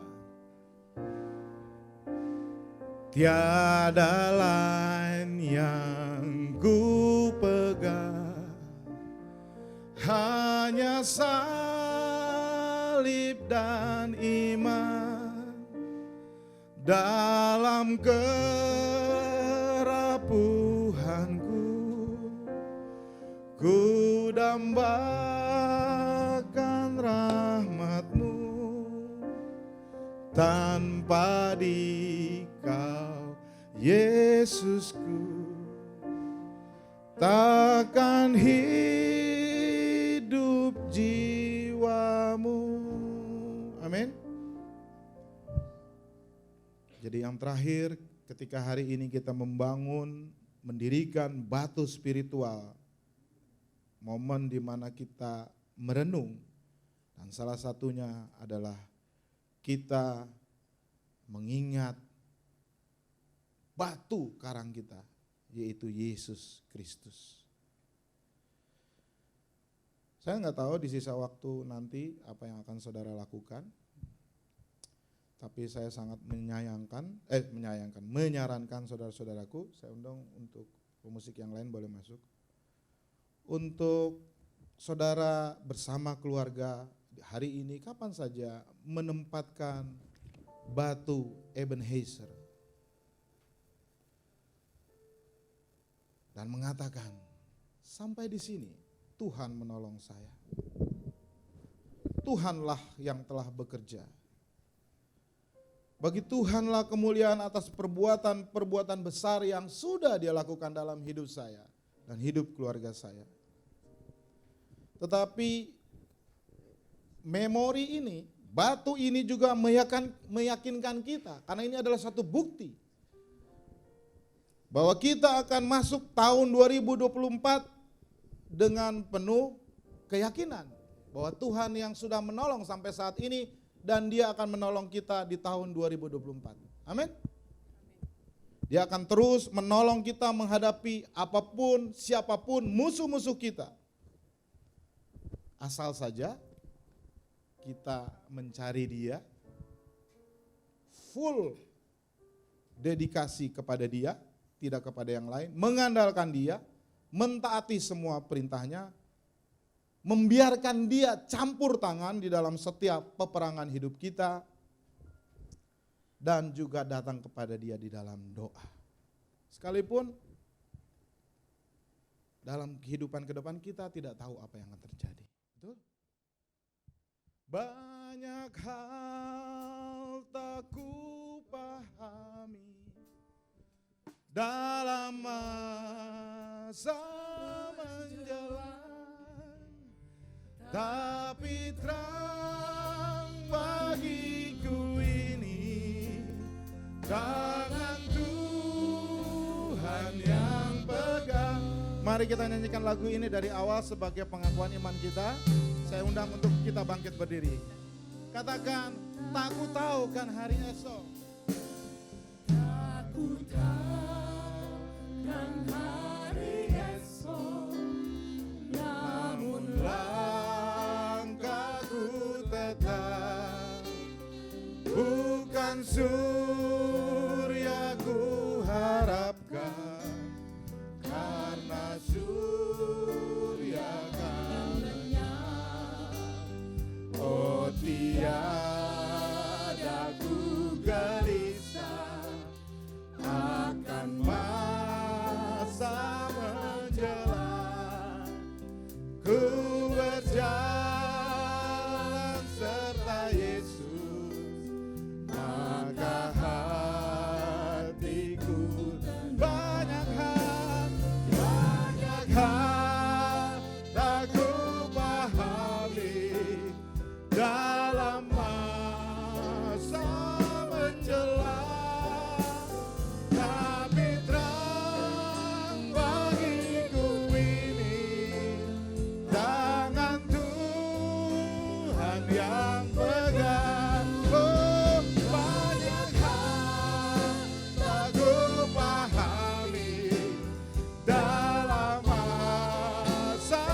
tiada lain yang ku pegang, hanya salib dan iman. Dalam kerapuhanku, ku dambakan rahmat-Mu. Tanpa Dikau, Yesusku, takkan hidup jiwamu. Amin. Jadi yang terakhir, ketika hari ini kita membangun, mendirikan batu spiritual, momen di mana kita merenung, dan salah satunya adalah kita mengingat batu karang kita, yaitu Yesus Kristus. Saya nggak tahu di sisa waktu nanti apa yang akan saudara lakukan. Tapi saya sangat menyarankan saudara-saudaraku, saya undang untuk pemusik yang lain boleh masuk. Untuk saudara bersama keluarga hari ini kapan saja menempatkan batu Ebenezer dan mengatakan, sampai di sini Tuhan menolong saya. Tuhanlah yang telah bekerja. Bagi Tuhanlah kemuliaan atas perbuatan-perbuatan besar yang sudah Dia lakukan dalam hidup saya dan hidup keluarga saya. Tetapi memori ini, batu ini juga meyakinkan kita, karena ini adalah satu bukti bahwa kita akan masuk tahun 2024 dengan penuh keyakinan. bahwa Tuhan yang sudah menolong sampai saat ini dan Dia akan menolong kita di tahun 2024. Amin. Dia akan terus menolong kita menghadapi apapun, siapapun musuh-musuh kita. Asal saja kita mencari Dia, full dedikasi kepada Dia, tidak kepada yang lain, mengandalkan Dia, mentaati semua perintahnya, membiarkan Dia campur tangan di dalam setiap peperangan hidup kita, dan juga datang kepada Dia di dalam doa. Sekalipun dalam kehidupan ke depan kita tidak tahu apa yang akan terjadi. Betul? Banyak hal tak ku pahami dalam masa menjelang, tapi terang bagiku ini tangan Tuhan yang pegang. Mari kita nyanyikan lagu ini dari awal sebagai pengakuan iman kita. Saya undang untuk kita bangkit berdiri. Katakan, tak ku tahu kan hari esok. Tak ku tahu kan hari esok, namun langkahku tetap bukan surya ku harapkan, karena surya kan lenyap. Oh tiada ku gelisah akan masa menjelang, ku berjalan serta Yesus, maka hatiku banyak hal tak ku pahami dalam masa menjelang, tapi terang bagiku ini tangan Tuhan yang pegang. Oh, banyak hal tak ku pahami dalam masa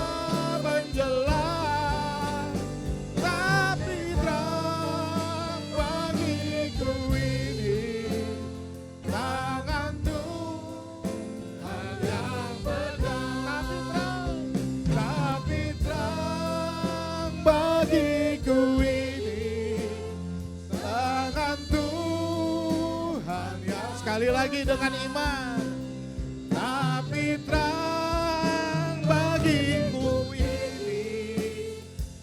menjelang, tapi terang bagiku ini tangan Tuhan yang pegang. Tapi terang bagiku ini tangan Tuhan yang. Sekali lagi dengan iman. Tapi terang bagiku ini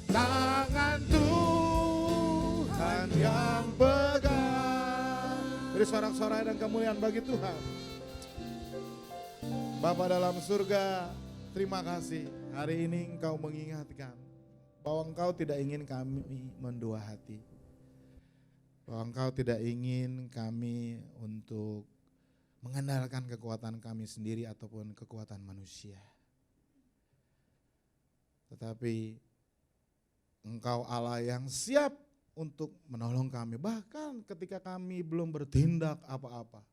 tangan Tuhan yang pegang. Beri sorak-sorai dan kemuliaan bagi Tuhan. Bapa dalam surga, terima kasih hari ini Engkau mengingatkan bahwa Engkau tidak ingin kami mendua hati, bahwa Engkau tidak ingin kami untuk mengandalkan kekuatan kami sendiri ataupun kekuatan manusia. Tetapi Engkau Allah yang siap untuk menolong kami, bahkan ketika kami belum bertindak apa-apa.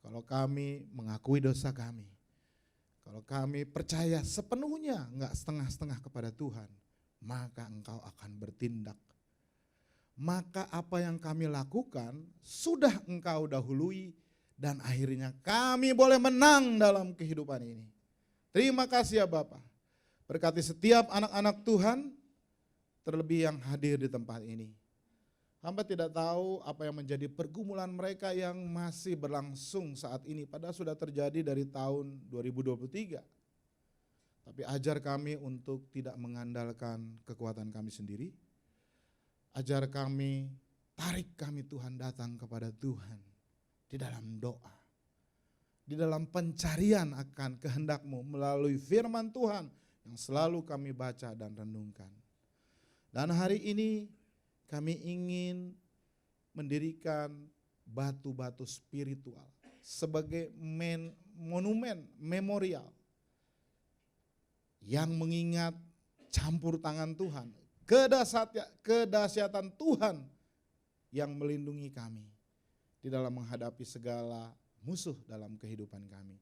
Kalau kami mengakui dosa kami, kalau kami percaya sepenuhnya, enggak setengah-setengah kepada Tuhan, maka Engkau akan bertindak. Maka apa yang kami lakukan sudah Engkau dahului, dan akhirnya kami boleh menang dalam kehidupan ini. Terima kasih ya Bapa. Berkati setiap anak-anak Tuhan, terlebih yang hadir di tempat ini. Hamba tidak tahu apa yang menjadi pergumulan mereka yang masih berlangsung saat ini, padahal sudah terjadi dari tahun 2023. Tapi ajar kami untuk tidak mengandalkan kekuatan kami sendiri. Ajar kami, tarik kami Tuhan datang kepada Tuhan di dalam doa, di dalam pencarian akan kehendak-Mu melalui firman Tuhan yang selalu kami baca dan renungkan. Dan hari ini kami ingin mendirikan batu-batu spiritual sebagai monumen memorial yang mengingat campur tangan Tuhan, kedahsyatan Tuhan yang melindungi kami di dalam menghadapi segala musuh dalam kehidupan kami.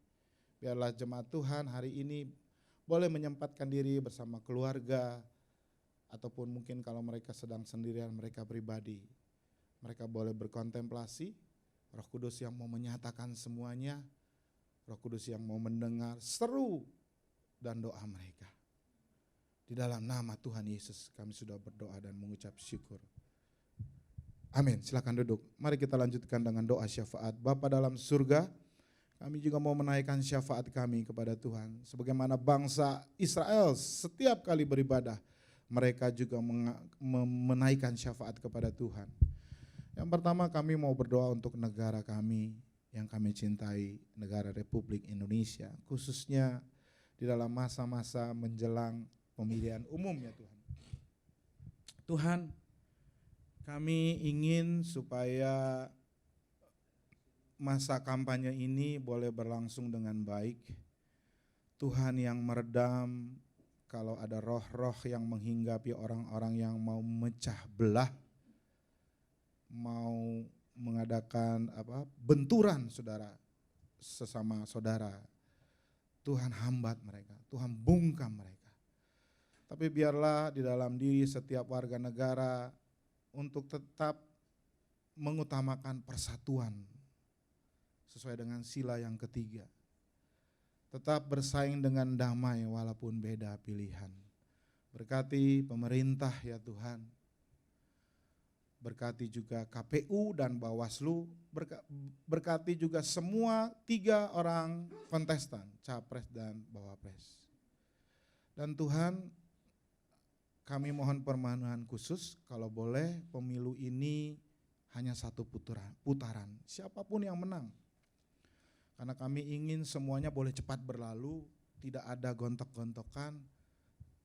Biarlah jemaat Tuhan hari ini boleh menyempatkan diri bersama keluarga, ataupun mungkin kalau mereka sedang sendirian mereka pribadi. Mereka boleh berkontemplasi, Roh Kudus yang mau menyatakan semuanya, Roh Kudus yang mau mendengar seru dan doa mereka. Di dalam nama Tuhan Yesus kami sudah berdoa dan mengucap syukur. Amin, silakan duduk. Mari kita lanjutkan dengan doa syafaat. Bapa dalam surga, kami juga mau menaikkan syafaat kami kepada Tuhan. Sebagaimana bangsa Israel setiap kali beribadah, mereka juga menaikkan syafaat kepada Tuhan. Yang pertama kami mau berdoa untuk negara kami yang kami cintai, negara Republik Indonesia, khususnya di dalam masa-masa menjelang pemilihan umum ya Tuhan. Tuhan, kami ingin supaya masa kampanye ini boleh berlangsung dengan baik. Tuhan yang meredam kalau ada roh-roh yang menghinggapi orang-orang yang mau memecah belah, mau mengadakan benturan saudara sesama saudara. Tuhan hambat mereka, Tuhan bungkam mereka. Tapi biarlah di dalam diri setiap warga negara untuk tetap mengutamakan persatuan sesuai dengan sila yang ketiga. Tetap bersaing dengan damai walaupun beda pilihan. Berkati pemerintah ya Tuhan. Berkati juga KPU dan Bawaslu, berkati juga semua 3 orang kontestan, Capres dan Bawapres. Dan Tuhan, kami mohon permohonan khusus kalau boleh pemilu ini hanya 1 putaran, siapapun yang menang. Karena kami ingin semuanya boleh cepat berlalu, tidak ada gontok-gontokan,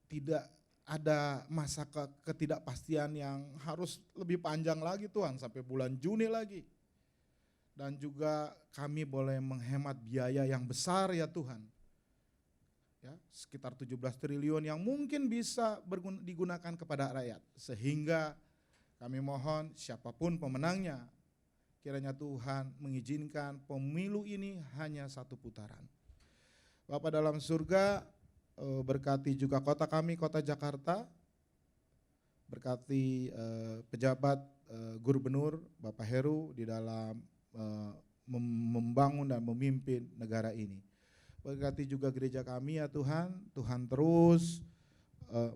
tidak ada masa ketidakpastian yang harus lebih panjang lagi Tuhan, sampai bulan Juni lagi. Dan juga kami boleh menghemat biaya yang besar ya Tuhan. Ya, sekitar 17 triliun yang mungkin bisa digunakan kepada rakyat. Sehingga kami mohon siapapun pemenangnya, kiranya Tuhan mengizinkan pemilu ini hanya 1 putaran. Bapa dalam surga, berkati juga kota kami, kota Jakarta, berkati pejabat gubernur Bapak Heru di dalam membangun dan memimpin negara ini. Berkati juga gereja kami ya Tuhan, Tuhan terus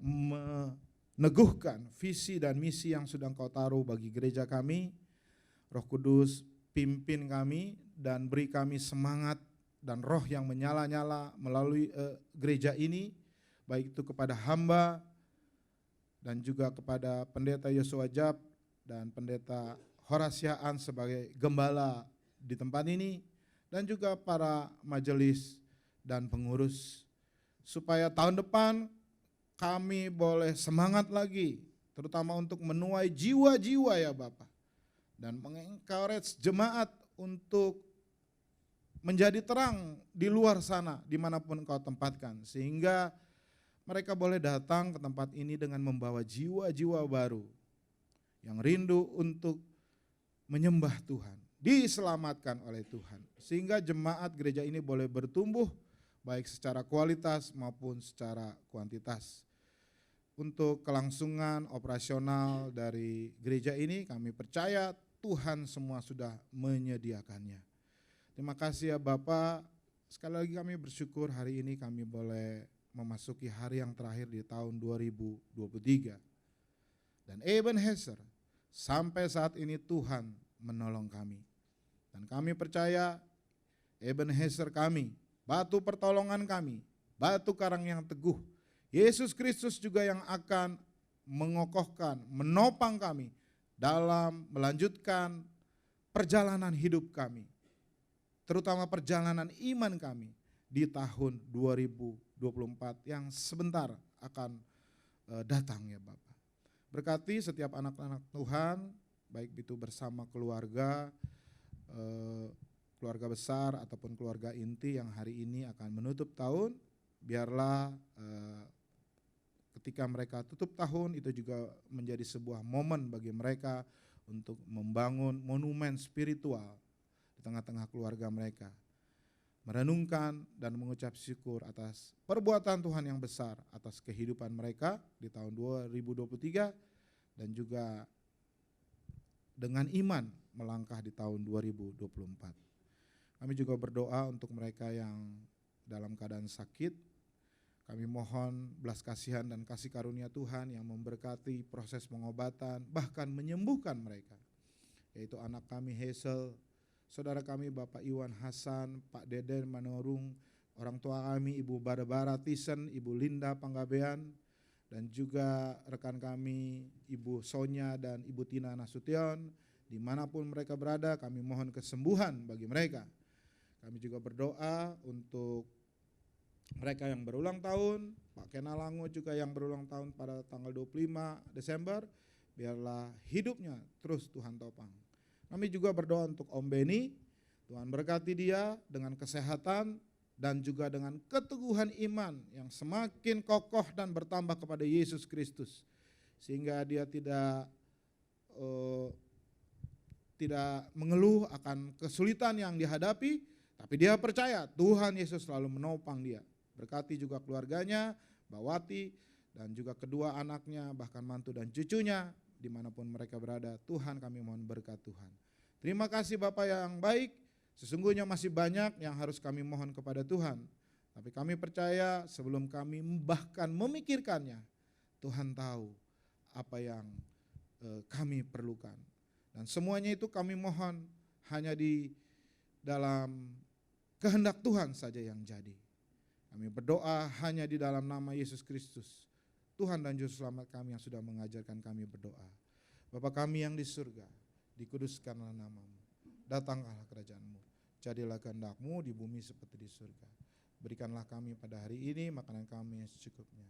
meneguhkan visi dan misi yang sudah Kau taruh bagi gereja kami. Roh Kudus pimpin kami dan beri kami semangat dan roh yang menyala-nyala melalui gereja ini, baik itu kepada hamba dan juga kepada pendeta Yosua Jab dan pendeta Horasiaan sebagai gembala di tempat ini, dan juga para majelis dan pengurus, supaya tahun depan kami boleh semangat lagi, terutama untuk menuai jiwa-jiwa ya Bapak, dan mengencourage jemaat untuk menjadi terang di luar sana dimanapun Kau tempatkan, sehingga mereka boleh datang ke tempat ini dengan membawa jiwa-jiwa baru yang rindu untuk menyembah Tuhan, diselamatkan oleh Tuhan, sehingga jemaat gereja ini boleh bertumbuh baik secara kualitas maupun secara kuantitas. Untuk kelangsungan operasional dari gereja ini kami percaya Tuhan semua sudah menyediakannya. Terima kasih ya Bapak, sekali lagi kami bersyukur hari ini kami boleh memasuki hari yang terakhir di tahun 2023. Dan Ebenezer, sampai saat ini Tuhan menolong kami. Dan kami percaya Ebenezer kami, batu pertolongan kami, batu karang yang teguh, Yesus Kristus juga yang akan mengokohkan, menopang kami dalam melanjutkan perjalanan hidup kami, terutama perjalanan iman kami di tahun 2024 yang sebentar akan datang ya Bapak. Berkati setiap anak-anak Tuhan, baik itu bersama keluarga, keluarga besar ataupun keluarga inti yang hari ini akan menutup tahun, biarlah ketika mereka tutup tahun itu juga menjadi sebuah momen bagi mereka untuk membangun monumen spiritual di tengah-tengah keluarga mereka. Merenungkan dan mengucap syukur atas perbuatan Tuhan yang besar atas kehidupan mereka di tahun 2023 dan juga dengan iman melangkah di tahun 2024. Kami juga berdoa untuk mereka yang dalam keadaan sakit. Kami mohon belas kasihan dan kasih karunia Tuhan yang memberkati proses pengobatan, bahkan menyembuhkan mereka. Yaitu anak kami Hazel, saudara kami Bapak Iwan Hasan, Pak Deden Manorung, orang tua kami Ibu Barbara Thyssen, Ibu Linda Panggabean, dan juga rekan kami Ibu Sonya dan Ibu Tina Nasution. Dimanapun mereka berada, kami mohon kesembuhan bagi mereka. Kami juga berdoa untuk mereka yang berulang tahun, Pak Kenalango juga yang berulang tahun pada tanggal 25 Desember, biarlah hidupnya terus Tuhan topang. Kami juga berdoa untuk Om Beni, Tuhan berkati dia dengan kesehatan dan juga dengan keteguhan iman yang semakin kokoh dan bertambah kepada Yesus Kristus. Sehingga dia tidak mengeluh akan kesulitan yang dihadapi, tapi dia percaya Tuhan Yesus selalu menopang dia. Berkati juga keluarganya, Bawati, dan juga kedua anaknya, bahkan mantu dan cucunya, dimanapun mereka berada. Tuhan, kami mohon berkat Tuhan. Terima kasih Bapak yang baik, sesungguhnya masih banyak yang harus kami mohon kepada Tuhan. Tapi kami percaya sebelum kami bahkan memikirkannya, Tuhan tahu apa yang kami perlukan. Dan semuanya itu kami mohon hanya di dalam kehendak Tuhan saja yang jadi. Kami berdoa hanya di dalam nama Yesus Kristus, Tuhan dan Juru Selamat kami yang sudah mengajarkan kami berdoa. Bapa kami yang di surga, dikuduskanlah namamu, datanglah kerajaan-Mu, jadilah kehendak-Mu di bumi seperti di surga. Berikanlah kami pada hari ini makanan kami yang secukupnya.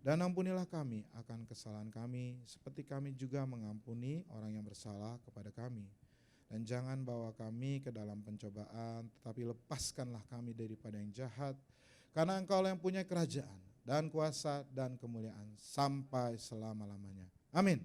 Dan ampunilah kami akan kesalahan kami, seperti kami juga mengampuni orang yang bersalah kepada kami. Dan jangan bawa kami ke dalam pencobaan, tetapi lepaskanlah kami daripada yang jahat, karena Engkau yang punya kerajaan dan kuasa dan kemuliaan sampai selama-lamanya. Amin.